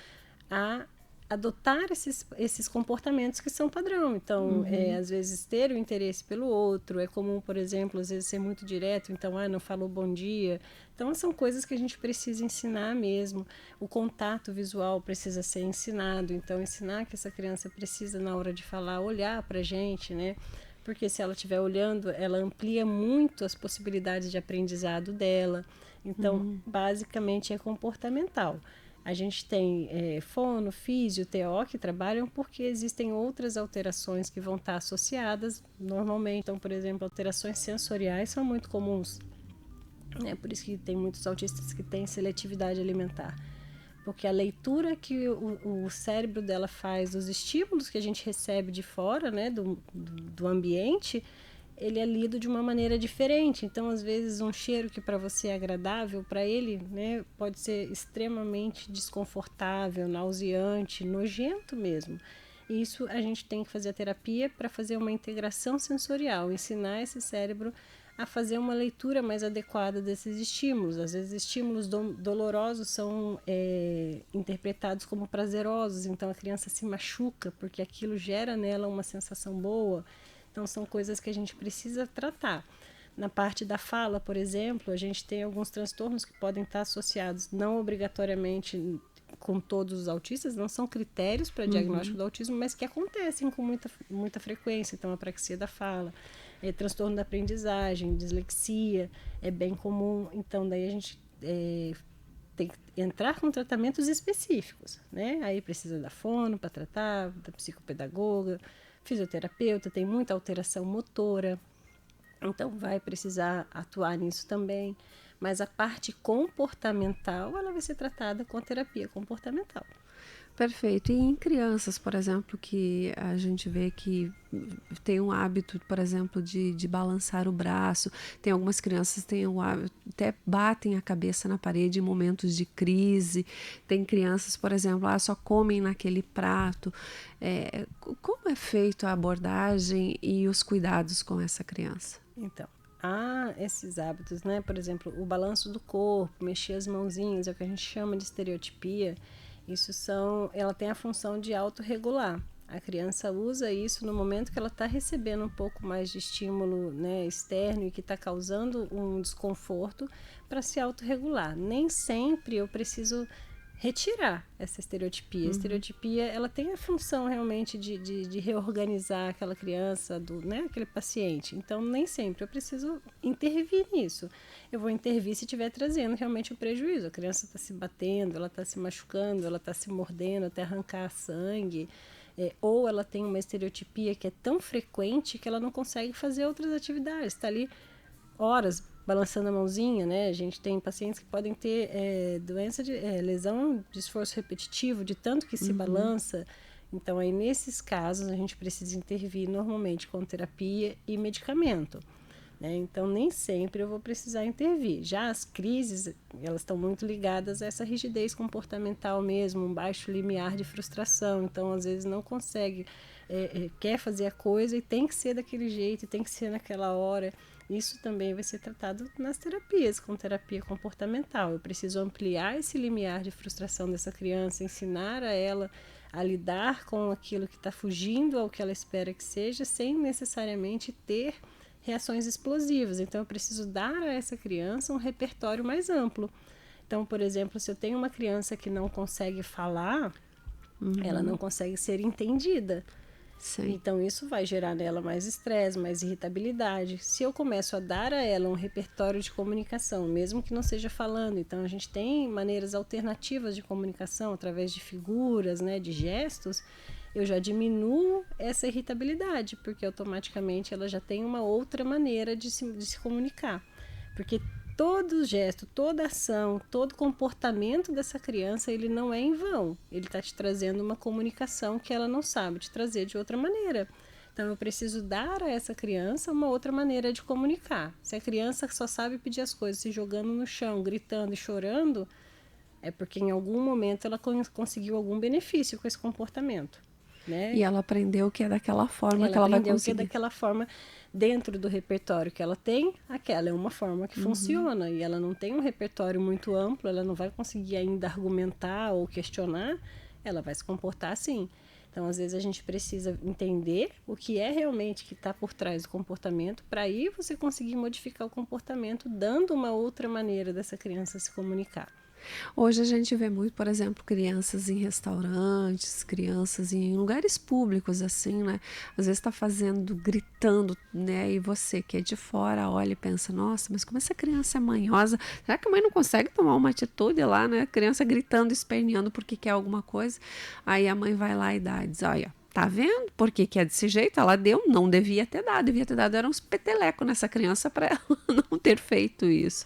a adotar esses comportamentos que são padrão. Então, às vezes, ter o interesse pelo outro. É comum, por exemplo, às vezes ser muito direto. Então, não falou bom dia. Então, são coisas que a gente precisa ensinar mesmo. O contato visual precisa ser ensinado. Então, ensinar que essa criança precisa, na hora de falar, olhar para a gente, né? Porque se ela estiver olhando, ela amplia muito as possibilidades de aprendizado dela. Então, basicamente, é comportamental. A gente tem fono, físio, TO que trabalham porque existem outras alterações que vão estar associadas normalmente. Então, por exemplo, alterações sensoriais são muito comuns. Por isso que tem muitos autistas que têm seletividade alimentar. Porque a leitura que o cérebro dela faz dos estímulos que a gente recebe de fora, né, do ambiente, ele é lido de uma maneira diferente. Então, às vezes, um cheiro que para você é agradável, para ele, né, pode ser extremamente desconfortável, nauseante, nojento mesmo. E isso a gente tem que fazer a terapia para fazer uma integração sensorial, ensinar esse cérebro a fazer uma leitura mais adequada desses estímulos. Às vezes, estímulos dolorosos são interpretados como prazerosos, então a criança se machuca porque aquilo gera nela uma sensação boa. Então, são coisas que a gente precisa tratar. Na parte da fala, por exemplo, a gente tem alguns transtornos que podem estar associados, não obrigatoriamente com todos os autistas, não são critérios para diagnóstico do autismo, mas que acontecem com muita frequência. Então, a apraxia da fala, transtorno da aprendizagem, dislexia, é bem comum. Então, daí a gente tem que entrar com tratamentos específicos, né? Aí precisa da fono para tratar, da psicopedagoga, fisioterapeuta, tem muita alteração motora, então vai precisar atuar nisso também, mas a parte comportamental, ela vai ser tratada com a terapia comportamental. Perfeito. E em crianças, por exemplo, que a gente vê que tem um hábito, por exemplo, de balançar o braço, tem algumas crianças que têm o hábito, até batem a cabeça na parede em momentos de crise, tem crianças, por exemplo, só comem naquele prato. Como é feito a abordagem e os cuidados com essa criança? Então, há esses hábitos, né? Por exemplo, o balanço do corpo, mexer as mãozinhas, é o que a gente chama de estereotipia. Ela tem a função de autorregular. A criança usa isso no momento que ela está recebendo um pouco mais de estímulo, né, externo e que está causando um desconforto para se autorregular. Nem sempre eu preciso retirar essa estereotipia. A estereotipia, ela tem a função realmente de reorganizar aquela criança, aquele paciente. Então, nem sempre eu preciso intervir nisso. Eu vou intervir se estiver trazendo realmente o prejuízo. A criança está se batendo, ela está se machucando, ela está se mordendo até arrancar sangue. Ou ela tem uma estereotipia que é tão frequente que ela não consegue fazer outras atividades. Está ali horas balançando a mãozinha, né? A gente tem pacientes que podem ter doença de lesão de esforço repetitivo, de tanto que se balança. Então, aí nesses casos, a gente precisa intervir normalmente com terapia e medicamento, né? Então, nem sempre eu vou precisar intervir. Já as crises, elas estão muito ligadas a essa rigidez comportamental mesmo, um baixo limiar de frustração. Então, às vezes, não consegue, quer fazer a coisa e tem que ser daquele jeito, tem que ser naquela hora. Isso também vai ser tratado nas terapias, com terapia comportamental. Eu preciso ampliar esse limiar de frustração dessa criança, ensinar a ela a lidar com aquilo que está fugindo ao que ela espera que seja, sem necessariamente ter reações explosivas. Então, eu preciso dar a essa criança um repertório mais amplo Então, por exemplo, se eu tenho uma criança que não consegue falar, ela não consegue ser entendida. Sim. Então, isso vai gerar nela mais estresse, mais irritabilidade. Se eu começo a dar a ela um repertório de comunicação, mesmo que não seja falando, então a gente tem maneiras alternativas de comunicação, através de figuras, né, de gestos, eu já diminuo essa irritabilidade, porque automaticamente ela já tem uma outra maneira de se comunicar. Porque todo gesto, toda ação, todo comportamento dessa criança, ele não é em vão. Ele está te trazendo uma comunicação que ela não sabe te trazer de outra maneira. Então, eu preciso dar a essa criança uma outra maneira de comunicar. Se a criança só sabe pedir as coisas se jogando no chão, gritando e chorando, é porque em algum momento ela conseguiu algum benefício com esse comportamento, né? E ela aprendeu que é daquela forma que ela vai conseguir. Que é daquela forma, dentro do repertório que ela tem, aquela é uma forma que funciona. E ela não tem um repertório muito amplo, ela não vai conseguir ainda argumentar ou questionar, ela vai se comportar assim. Então, às vezes, a gente precisa entender o que é realmente que está por trás do comportamento, para aí você conseguir modificar o comportamento, dando uma outra maneira dessa criança se comunicar. Hoje a gente vê muito, por exemplo, crianças em restaurantes, crianças em lugares públicos, assim, né? Às vezes está fazendo, gritando, né? E você que é de fora olha e pensa, nossa, mas como essa criança é manhosa, será que a mãe não consegue tomar uma atitude lá, né? Criança gritando, esperneando porque quer alguma coisa. Aí a mãe vai lá e diz, olha, tá vendo? Por que é desse jeito? Ela deu, não devia ter dado, era uns petelecos nessa criança para ela não ter feito isso.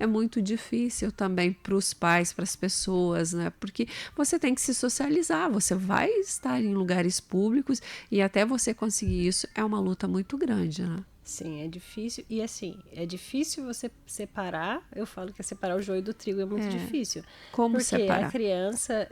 É muito difícil também para os pais, para as pessoas, né? Porque você tem que se socializar, você vai estar em lugares públicos e até você conseguir isso é uma luta muito grande, né? Sim, é difícil. E assim, é difícil você separar, eu falo que separar o joio do trigo é muito difícil. Como porque separar? A criança,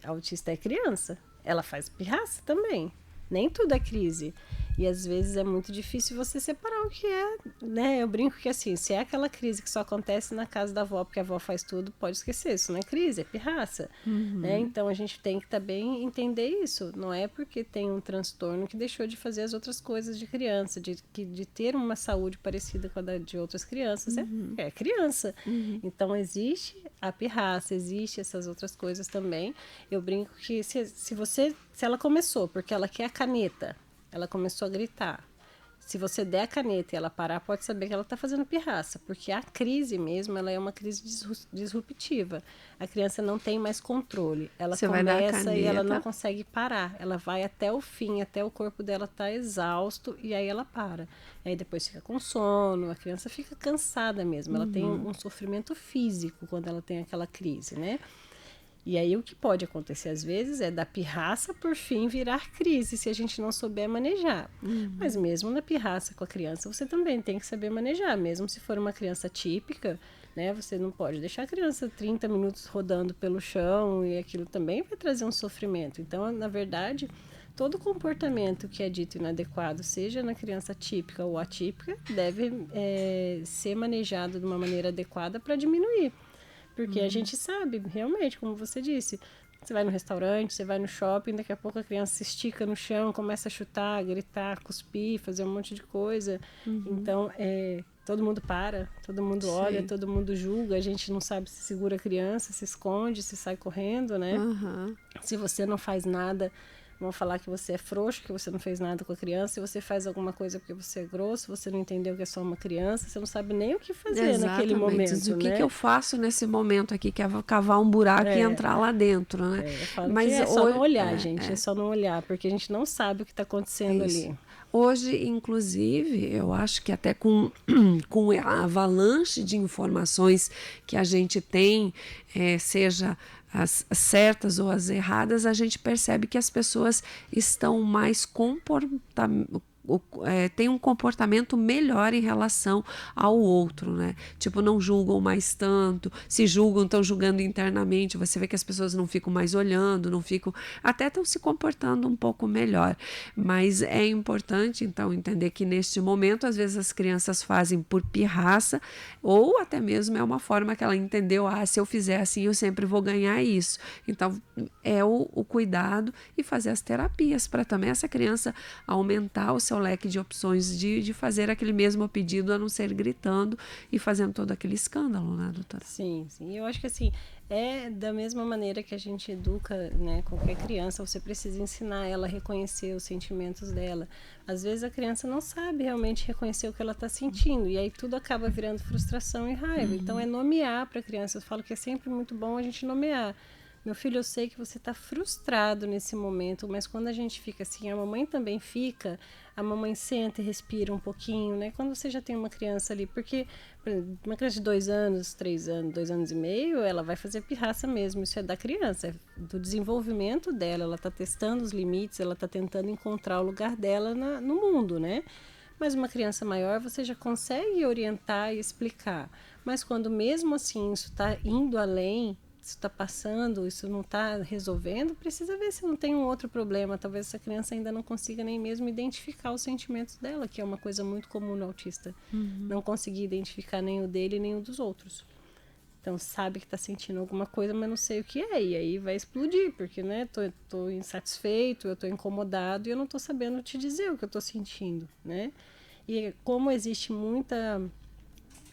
autista é criança. Ela faz pirraça também. Nem tudo é crise. E às vezes é muito difícil você separar o que é, né? Eu brinco que assim, se é aquela crise que só acontece na casa da avó, porque a avó faz tudo, pode esquecer. Isso não é crise, é pirraça. Né? Então a gente tem que também entender isso. Não é porque tem um transtorno que deixou de fazer as outras coisas de criança, de ter uma saúde parecida com a de outras crianças. É criança. Então existe a pirraça, existe essas outras coisas também. Eu brinco que se ela começou porque ela quer a caneta, ela começou a gritar. Se você der a caneta e ela parar, pode saber que ela está fazendo pirraça, porque a crise mesmo, ela é uma crise disruptiva. A criança não tem mais controle. Ela começa e ela não consegue parar. Ela vai até o fim, até o corpo dela estar exausto e aí ela para. Aí depois fica com sono, a criança fica cansada mesmo. Ela tem um sofrimento físico quando ela tem aquela crise, né? E aí o que pode acontecer às vezes é da pirraça por fim virar crise, se a gente não souber manejar. Mas mesmo na pirraça com a criança, você também tem que saber manejar, mesmo se for uma criança típica, né? Você não pode deixar a criança 30 minutos rodando pelo chão e aquilo também vai trazer um sofrimento. Então, na verdade, todo comportamento que é dito inadequado, seja na criança típica ou atípica, deve ser manejado de uma maneira adequada para diminuir. Porque a gente sabe, realmente, como você disse, você vai no restaurante, você vai no shopping, daqui a pouco a criança se estica no chão, começa a chutar, gritar, cuspir, fazer um monte de coisa. Então, todo mundo para, todo mundo olha, todo mundo julga, a gente não sabe se segura a criança, se esconde, se sai correndo, né? Se você não faz nada, vão falar que você é frouxo, que você não fez nada com a criança. Se você faz alguma coisa porque você é grosso, você não entendeu que é só uma criança, você não sabe nem o que fazer naquele momento. O que eu faço nesse momento aqui, que é cavar um buraco e entrar lá dentro, né? Eu falo que é só não olhar, gente. É só não olhar, porque a gente não sabe o que está acontecendo ali. Hoje, inclusive, eu acho que até com a avalanche de informações que a gente tem, seja as certas ou as erradas, a gente percebe que as pessoas estão mais tem um comportamento melhor em relação ao outro, né? Tipo, não julgam mais tanto, se julgam, estão julgando internamente, você vê que as pessoas não ficam mais olhando, até estão se comportando um pouco melhor, mas é importante, então, entender que neste momento, às vezes as crianças fazem por pirraça, ou até mesmo é uma forma que ela entendeu, se eu fizer assim, eu sempre vou ganhar isso. Então, é o cuidado e fazer as terapias para também essa criança aumentar o seu leque de opções de fazer aquele mesmo pedido, a não ser gritando e fazendo todo aquele escândalo, né, doutora? Sim. Eu acho que assim, é da mesma maneira que a gente educa, né, qualquer criança, você precisa ensinar ela a reconhecer os sentimentos dela. Às vezes a criança não sabe realmente reconhecer o que ela está sentindo, e aí tudo acaba virando frustração e raiva. Então é nomear para a criança. Eu falo que é sempre muito bom a gente nomear. Meu filho, eu sei que você está frustrado nesse momento, mas quando a gente fica assim, a mamãe também fica, a mamãe senta e respira um pouquinho, né? Quando você já tem uma criança ali, porque uma criança de 2 anos, 3 anos, 2 anos e meio, ela vai fazer pirraça mesmo, isso é da criança, é do desenvolvimento dela, ela está testando os limites, ela está tentando encontrar o lugar dela no mundo, né? Mas uma criança maior, você já consegue orientar e explicar. Mas quando mesmo assim isso está indo além, isso está passando, isso não está resolvendo, precisa ver se não tem um outro problema. Talvez essa criança ainda não consiga nem mesmo identificar os sentimentos dela, que é uma coisa muito comum no autista. Não conseguir identificar nem o dele, nem o dos outros. Então, sabe que está sentindo alguma coisa, mas não sei o que é. E aí vai explodir, porque, né, tô insatisfeito, eu tô incomodado e eu não tô sabendo te dizer o que eu tô sentindo, né? E como existe muita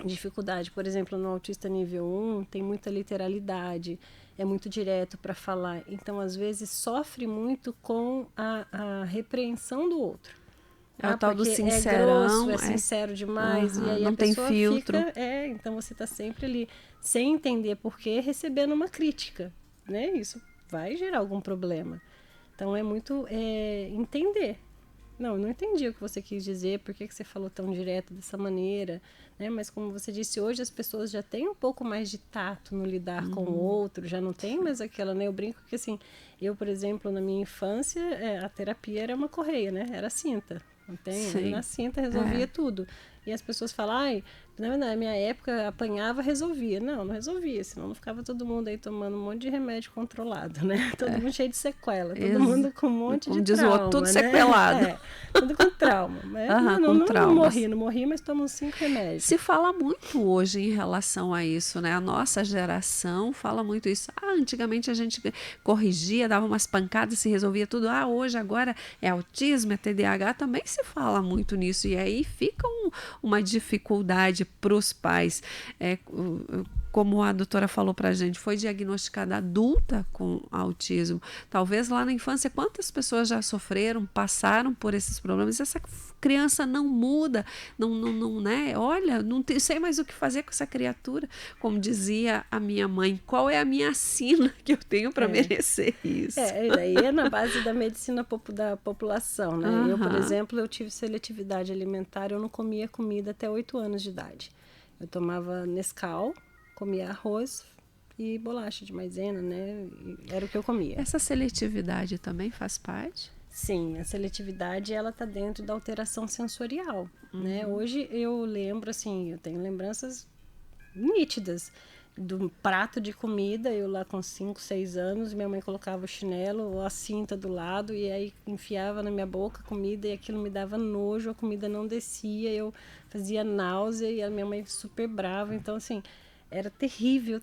dificuldade, por exemplo, no autista nível 1, tem muita literalidade, é muito direto para falar. Então, às vezes, sofre muito com a repreensão do outro. É o tal do sincerão. É grosso, é sincero demais. E aí não a tem pessoa filtro. Então você está sempre ali, sem entender por quê, recebendo uma crítica, né? Isso vai gerar algum problema. Então, é muito entender. Não, eu não entendi o que você quis dizer, por que você falou tão direto dessa maneira, né? Mas como você disse, hoje as pessoas já têm um pouco mais de tato no lidar com o outro, já não tem mais aquela, né? Eu brinco que assim, eu, por exemplo, na minha infância, a terapia era uma correia, né? Era cinta, não tem? Na cinta resolvia tudo. E as pessoas falam, ai, na minha época apanhava, resolvia. Não resolvia, senão não ficava todo mundo aí tomando um monte de remédio controlado, né? Todo mundo cheio de sequela, todo mundo com um monte de trauma, tudo né? sequelado. Tudo com trauma. Mas não morri, mas tomo 5 remédios. Se fala muito hoje em relação a isso, né? A nossa geração fala muito isso. Antigamente a gente corrigia, dava umas pancadas, se resolvia tudo. Hoje, agora é autismo, é TDAH, também se fala muito nisso. E aí fica uma dificuldade para os pais. Como a doutora falou para a gente, foi diagnosticada adulta com autismo. Talvez lá na infância, quantas pessoas já sofreram, passaram por esses problemas? Essa criança não muda, não, né? Olha, não sei mais o que fazer com essa criatura. Como dizia a minha mãe, qual é a minha sina que eu tenho para merecer isso? Daí é na base da medicina da população, né? Eu, por exemplo, eu tive seletividade alimentar, eu não comia comida até 8 anos de idade. Eu tomava Nescau, comia arroz e bolacha de maisena, né? Era o que eu comia. Essa seletividade também faz parte? Sim, a seletividade, ela tá dentro da alteração sensorial, né? Hoje eu lembro, assim, eu tenho lembranças nítidas do prato de comida, eu lá com 5, 6 anos, minha mãe colocava o chinelo ou a cinta do lado e aí enfiava na minha boca a comida e aquilo me dava nojo, a comida não descia, eu fazia náusea e a minha mãe super brava, então assim, era terrível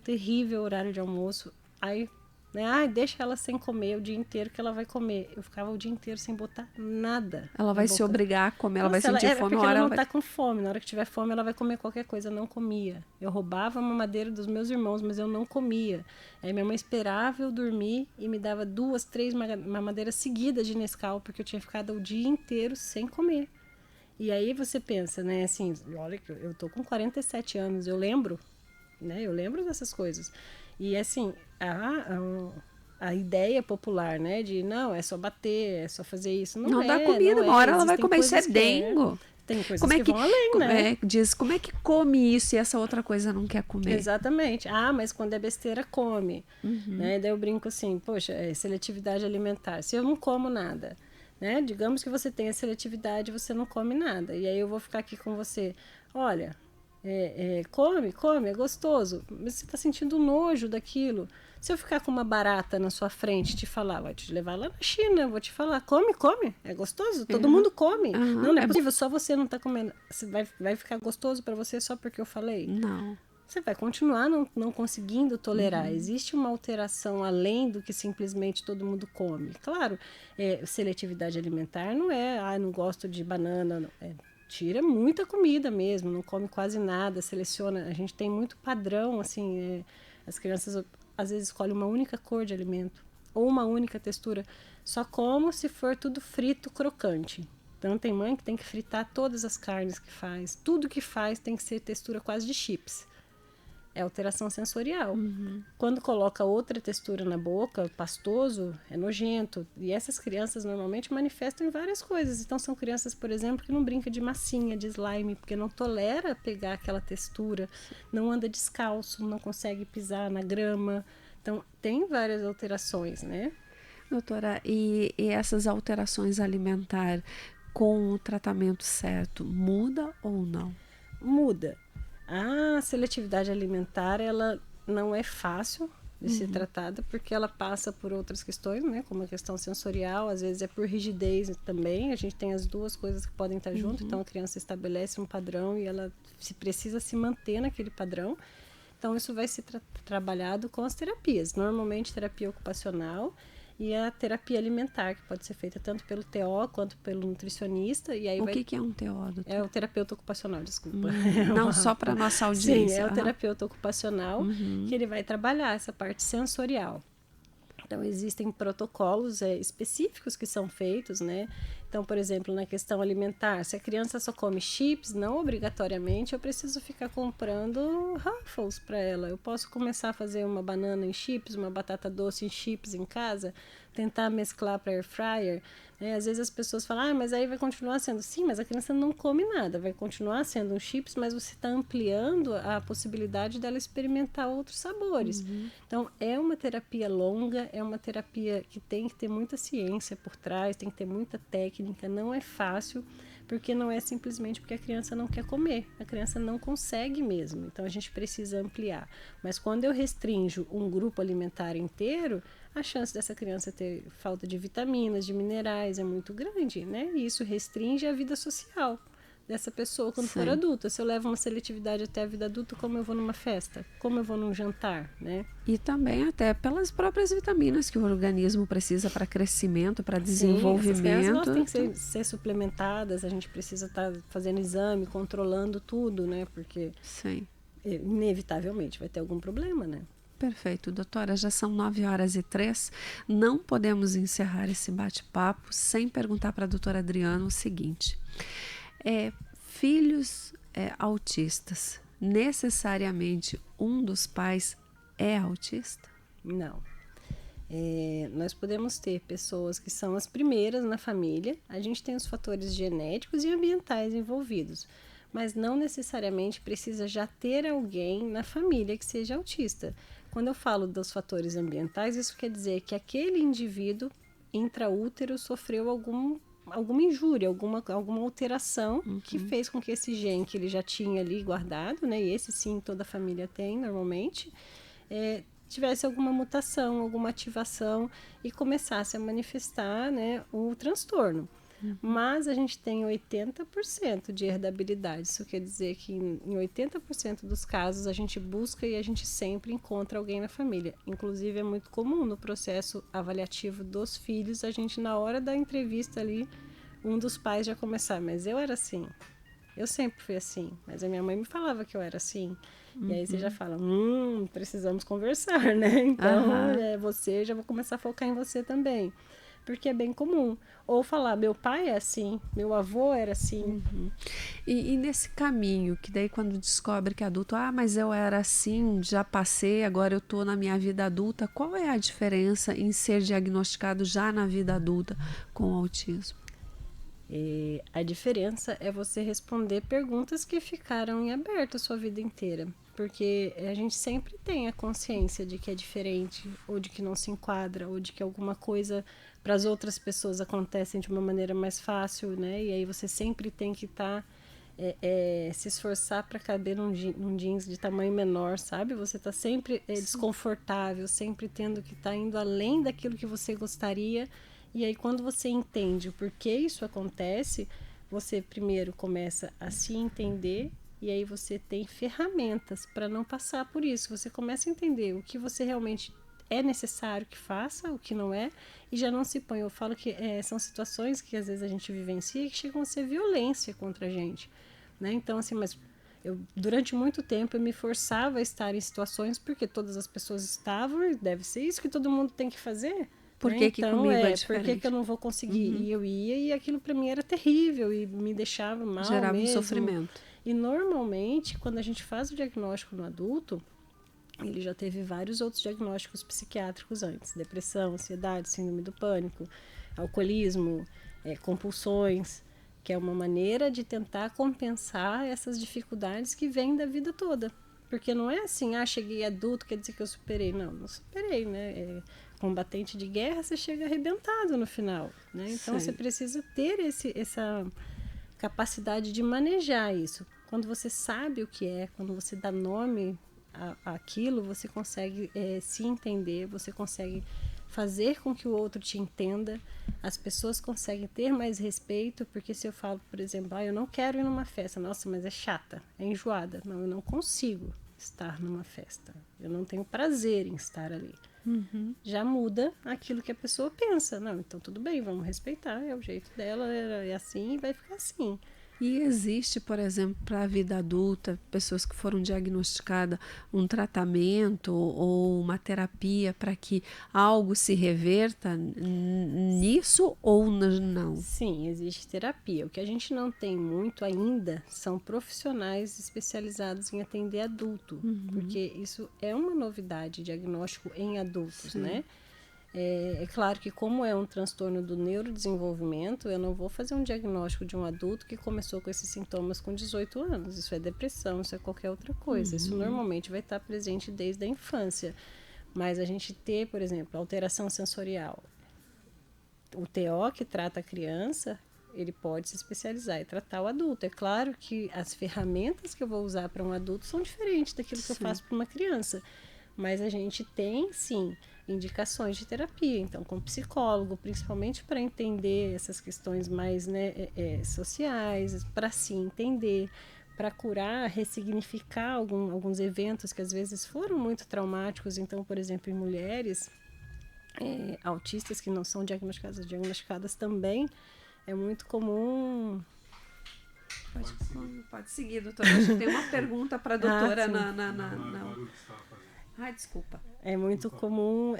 o horário de almoço. Aí, né, deixa ela sem comer o dia inteiro que ela vai comer. Eu ficava o dia inteiro sem botar nada. Ela vai se obrigar a comer, ela vai sentir fome. Porque ela não tá com fome. Na hora que tiver fome, ela vai comer qualquer coisa. Eu não comia. Eu roubava a mamadeira dos meus irmãos, mas eu não comia. Aí minha mãe esperava eu dormir e me dava 2, 3 mamadeiras seguidas de Nescau, porque eu tinha ficado o dia inteiro sem comer. E aí você pensa, né, assim, olha, eu tô com 47 anos, eu lembro, né, dessas coisas. E assim, a ideia popular, né, de não, é só bater, é só fazer isso, não dá comida, uma hora ela vai comer, isso é dengo. Tem coisas que vão além, né? Diz, como é que come isso e essa outra coisa não quer comer? Exatamente. Mas quando é besteira, come. Né? Daí eu brinco assim, poxa, seletividade alimentar. Se eu não como nada, né? Digamos que você tenha seletividade, você não come nada. E aí eu vou ficar aqui com você. Olha, come, é gostoso. Mas você está sentindo nojo daquilo. Se eu ficar com uma barata na sua frente e te falar, vou te levar lá na China, eu vou te falar, come, é gostoso, todo mundo come. Não é possível, só você não tá comendo. Vai ficar gostoso para você só porque eu falei? Não. você vai continuar não conseguindo tolerar. Existe uma alteração além do que simplesmente todo mundo come. Claro, seletividade alimentar não é, não gosto de banana, não. Tira muita comida mesmo, não come quase nada, seleciona. A gente tem muito padrão, assim, as crianças às vezes escolhem uma única cor de alimento ou uma única textura. Só como se for tudo frito, crocante. Então tem mãe que tem que fritar todas as carnes que faz. Tudo que faz tem que ser textura quase de chips. É alteração sensorial. Quando coloca outra textura na boca, pastoso, é nojento. E essas crianças normalmente manifestam em várias coisas. Então são crianças, por exemplo, que não brincam de massinha, de slime, porque não tolera pegar aquela textura, não anda descalço, não consegue pisar na grama. Então tem várias alterações, né? Doutora, e essas alterações alimentares com o tratamento certo, muda ou não? Muda. A seletividade alimentar, ela não é fácil de ser tratada, porque ela passa por outras questões, né? Como a questão sensorial, às vezes é por rigidez também. A gente tem as duas coisas que podem estar junto. Então, a criança estabelece um padrão e ela precisa se manter naquele padrão. Então, isso vai ser trabalhado com as terapias. Normalmente, terapia ocupacional e a terapia alimentar, que pode ser feita tanto pelo TO quanto pelo nutricionista. E aí O que é um TO, doutor? É o terapeuta ocupacional, desculpa. Não só para nossa audiência. Sim, é o terapeuta ocupacional que ele vai trabalhar essa parte sensorial. Então, existem protocolos específicos que são feitos, né? Então, por exemplo, na questão alimentar, se a criança só come chips, não obrigatoriamente eu preciso ficar comprando Ruffles para ela. Eu posso começar a fazer uma banana em chips, uma batata doce em chips em casa, tentar mesclar para air fryer. Às vezes as pessoas falam, mas aí vai continuar sendo. Sim, mas a criança não come nada, vai continuar sendo um chips, mas você está ampliando a possibilidade dela experimentar outros sabores. Então, é uma terapia longa, é uma terapia que tem que ter muita ciência por trás, tem que ter muita técnica, não é fácil, porque não é simplesmente porque a criança não quer comer, a criança não consegue mesmo, então a gente precisa ampliar. Mas quando eu restringo um grupo alimentar inteiro, a chance dessa criança ter falta de vitaminas, de minerais é muito grande, né? E isso restringe a vida social dessa pessoa quando for adulta. Se eu levo uma seletividade até a vida adulta, como eu vou numa festa? Como eu vou num jantar, né? E também até pelas próprias vitaminas que o organismo precisa para crescimento, para desenvolvimento. Sim, essas crianças têm que ser suplementadas, a gente precisa estar fazendo exame, controlando tudo, né? Porque inevitavelmente vai ter algum problema, né? Perfeito, doutora, já são 9h03, não podemos encerrar esse bate-papo sem perguntar para a doutora Adriana o seguinte: filhos autistas, necessariamente um dos pais é autista? Não. Nós podemos ter pessoas que são as primeiras na família, a gente tem os fatores genéticos e ambientais envolvidos, mas não necessariamente precisa já ter alguém na família que seja autista. Quando eu falo dos fatores ambientais, isso quer dizer que aquele indivíduo intraútero sofreu alguma injúria, alguma alteração que fez com que esse gene que ele já tinha ali guardado, né, e esse sim toda a família tem normalmente, tivesse alguma mutação, alguma ativação e começasse a manifestar, né, o transtorno. Mas a gente tem 80% de herdabilidade. Isso quer dizer que em 80% dos casos a gente busca e a gente sempre encontra alguém na família. Inclusive é muito comum no processo avaliativo dos filhos, a gente na hora da entrevista ali, um dos pais já começar, mas eu era assim, eu sempre fui assim, mas a minha mãe me falava que eu era assim. E aí você já fala, precisamos conversar, né? Então você, já vou começar a focar em você também. Porque é bem comum. Ou falar, meu pai é assim, meu avô era assim. E nesse caminho, que daí quando descobre que é adulto, mas eu era assim, já passei, agora eu estou na minha vida adulta, qual é a diferença em ser diagnosticado já na vida adulta com autismo? A diferença é você responder perguntas que ficaram em aberto a sua vida inteira. Porque a gente sempre tem a consciência de que é diferente, ou de que não se enquadra, ou de que alguma coisa para as outras pessoas acontece de uma maneira mais fácil, né? E aí você sempre tem que estar se esforçar para caber num jeans de tamanho menor, sabe? Você está sempre desconfortável, sempre tendo que estar indo além daquilo que você gostaria. E aí quando você entende o porquê isso acontece, você primeiro começa a se entender E aí você tem ferramentas para não passar por isso. Você começa a entender o que você realmente é necessário que faça, o que não é, e já não se põe. Eu falo que são situações que às vezes a gente vivencia e que chegam a ser violência contra a gente, né? Então, assim, mas durante muito tempo eu me forçava a estar em situações porque todas as pessoas estavam e deve ser isso que todo mundo tem que fazer. Por que que comigo é diferente? Por que eu não vou conseguir? E eu ia e aquilo para mim era terrível e me deixava mal Gerava mesmo. um sofrimento. E normalmente, quando a gente faz o diagnóstico no adulto, ele já teve vários outros diagnósticos psiquiátricos antes. Depressão, ansiedade, síndrome do pânico, alcoolismo, compulsões, que é uma maneira de tentar compensar essas dificuldades que vêm da vida toda. Porque não é assim, cheguei adulto, quer dizer que eu superei. Não superei, né? Combatente de guerra, você chega arrebentado no final, né? Então, você precisa ter essa capacidade de manejar isso. Quando você sabe o que é, quando você dá nome àquilo, você consegue se entender, você consegue fazer com que o outro te entenda, as pessoas conseguem ter mais respeito, porque se eu falo, por exemplo, eu não quero ir numa festa, nossa, mas é chata, é enjoada, não, eu não consigo estar numa festa, eu não tenho prazer em estar ali. Já muda aquilo que a pessoa pensa, não, então tudo bem, vamos respeitar, é o jeito dela, é assim e vai ficar assim. E existe, por exemplo, para a vida adulta, pessoas que foram diagnosticadas um tratamento ou uma terapia para que algo se reverta nisso ou não? Sim, existe terapia. O que a gente não tem muito ainda são profissionais especializados em atender adulto, porque isso é uma novidade, diagnóstico em adultos, né? É claro que como é um transtorno do neurodesenvolvimento, eu não vou fazer um diagnóstico de um adulto que começou com esses sintomas com 18 anos. Isso é depressão, isso é qualquer outra coisa. Isso normalmente vai estar presente desde a infância. Mas a gente ter, por exemplo, alteração sensorial. O TO que trata a criança, ele pode se especializar e tratar o adulto. É claro que as ferramentas que eu vou usar para um adulto são diferentes daquilo que eu faço para uma criança. Mas a gente tem, sim, indicações de terapia, então com psicólogo, principalmente para entender essas questões mais sociais, para se entender, para curar, ressignificar alguns eventos que às vezes foram muito traumáticos. Então, por exemplo, em mulheres autistas que não são diagnosticadas também, é muito comum. Pode seguir, doutora. Acho que tem uma pergunta para a doutora desculpa. É muito comum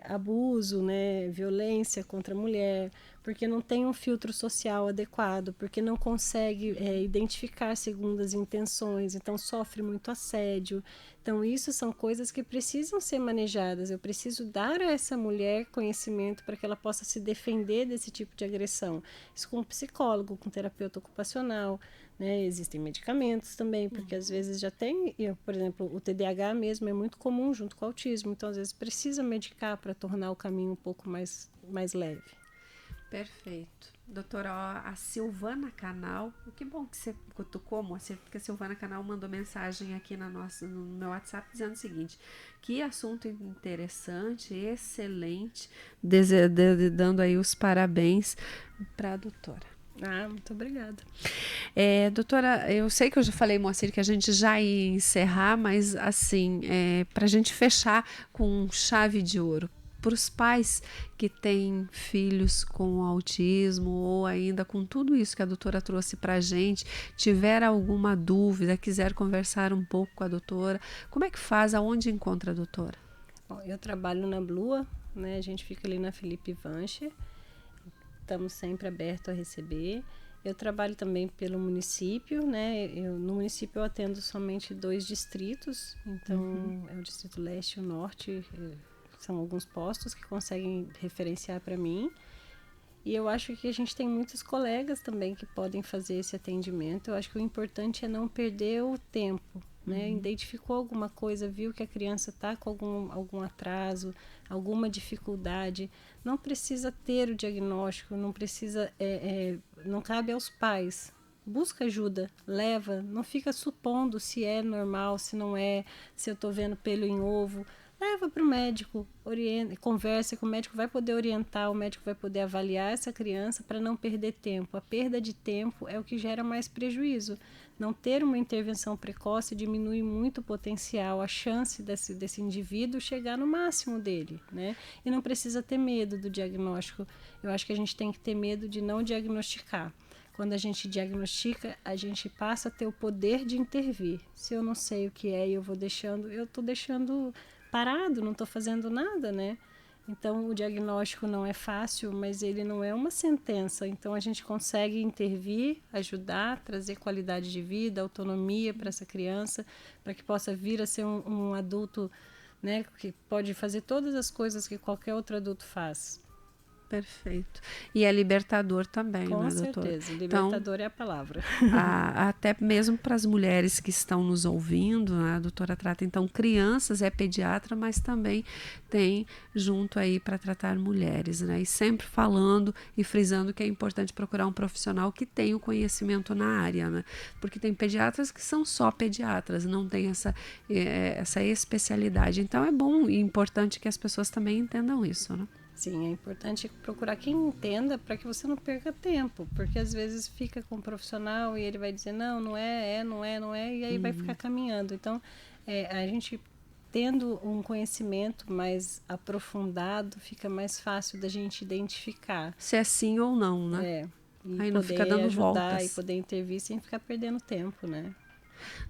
abuso, né, violência contra a mulher, porque não tem um filtro social adequado, porque não consegue identificar segundas intenções, então sofre muito assédio. Então isso são coisas que precisam ser manejadas. Eu preciso dar a essa mulher conhecimento para que ela possa se defender desse tipo de agressão. Isso com um psicólogo, com um terapeuta ocupacional, né? Existem medicamentos também, porque às vezes já tem, por exemplo, o TDAH mesmo é muito comum junto com o autismo, então às vezes precisa medicar para tornar o caminho um pouco mais leve. Perfeito. Doutora, a Silvana Canal, que bom que você cutucou, moça, porque a Silvana Canal mandou mensagem aqui no meu WhatsApp dizendo o seguinte: que assunto interessante, excelente, dando aí os parabéns para a doutora. Muito obrigada. Doutora, eu sei que eu já falei, Moacir, que a gente já ia encerrar, mas assim, para a gente fechar com chave de ouro, para os pais que têm filhos com autismo ou ainda com tudo isso que a doutora trouxe para a gente, tiver alguma dúvida, quiser conversar um pouco com a doutora, como é que faz, aonde encontra a doutora? Bom, eu trabalho na Blua, né? A gente fica ali na Felipe Vancher. Estamos sempre abertos a receber. Eu trabalho também pelo município, né? No município eu atendo somente 2 distritos, então é o Distrito Leste e o Norte, são alguns postos que conseguem referenciar para mim. E eu acho que a gente tem muitos colegas também que podem fazer esse atendimento. Eu acho que o importante é não perder o tempo, né? Identificou alguma coisa, viu que a criança está com algum atraso, alguma dificuldade, não precisa ter o diagnóstico, não precisa, não cabe aos pais. Busca ajuda, leva, não fica supondo se é normal, se não é, se eu estou vendo pelo em ovo. leva para o médico, orienta, conversa com o médico, vai poder orientar, o médico vai poder avaliar essa criança para não perder tempo. A perda de tempo é o que gera mais prejuízo. Não ter uma intervenção precoce diminui muito o potencial, a chance desse indivíduo chegar no máximo dele, né? E não precisa ter medo do diagnóstico. Eu acho que a gente tem que ter medo de não diagnosticar. Quando a gente diagnostica, a gente passa a ter o poder de intervir. Se eu não sei o que é e eu estou deixando parado, não estou fazendo nada, né? Então, o diagnóstico não é fácil, mas ele não é uma sentença. Então, a gente consegue intervir, ajudar, trazer qualidade de vida, autonomia para essa criança, para que possa vir a ser um adulto, né, que pode fazer todas as coisas que qualquer outro adulto faz. Perfeito. E é libertador também, Com né, doutora? Com certeza, libertador é a palavra. Até mesmo para as mulheres que estão nos ouvindo, né, a doutora trata então crianças, é pediatra, mas também tem junto aí para tratar mulheres, né? E sempre falando e frisando que é importante procurar um profissional que tenha o conhecimento na área, né? Porque tem pediatras que são só pediatras, não tem essa especialidade. Então é bom e importante que as pessoas também entendam isso, né? Sim, é importante procurar quem entenda para que você não perca tempo, porque às vezes fica com um profissional e ele vai dizer não é, e aí vai ficar caminhando. Então, a gente tendo um conhecimento mais aprofundado, fica mais fácil da gente identificar. Se é sim ou não, né? E aí não poder fica dando ajudar voltas. e poder intervir sem ficar perdendo tempo, né?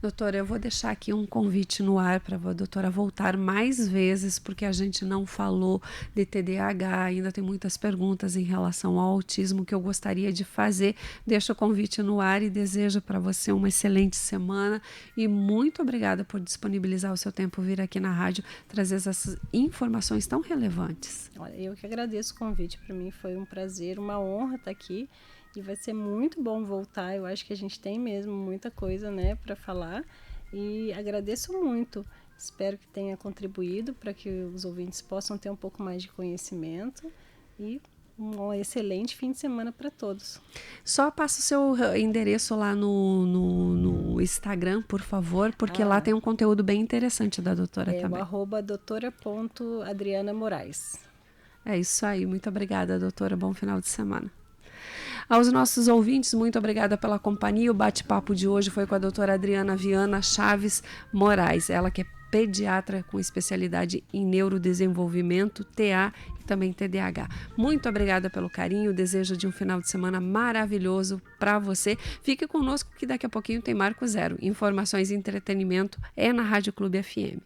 Doutora, eu vou deixar aqui um convite no ar para a doutora voltar mais vezes, porque a gente não falou de TDAH, ainda tem muitas perguntas em relação ao autismo que eu gostaria de fazer. Deixo o convite no ar e desejo para você uma excelente semana e muito obrigada por disponibilizar o seu tempo, vir aqui na rádio, trazer essas informações tão relevantes. Olha, eu que agradeço o convite, para mim foi um prazer, uma honra estar aqui. E vai ser muito bom voltar, eu acho que a gente tem mesmo muita coisa, né, para falar. E agradeço muito, espero que tenha contribuído para que os ouvintes possam ter um pouco mais de conhecimento. E um excelente fim de semana para todos. Só passa o seu endereço lá no Instagram, por favor, porque lá tem um conteúdo bem interessante da doutora também. É o @doutora.adriana_moraes. É isso aí, muito obrigada, doutora, bom final de semana. Aos nossos ouvintes, muito obrigada pela companhia. O bate-papo de hoje foi com a doutora Adriana Viana Chaves Moraes, ela que é pediatra com especialidade em neurodesenvolvimento, TA e também TDAH. Muito obrigada pelo carinho, desejo de um final de semana maravilhoso para você. Fique conosco que daqui a pouquinho tem Marco Zero. Informações e entretenimento é na Rádio Clube FM.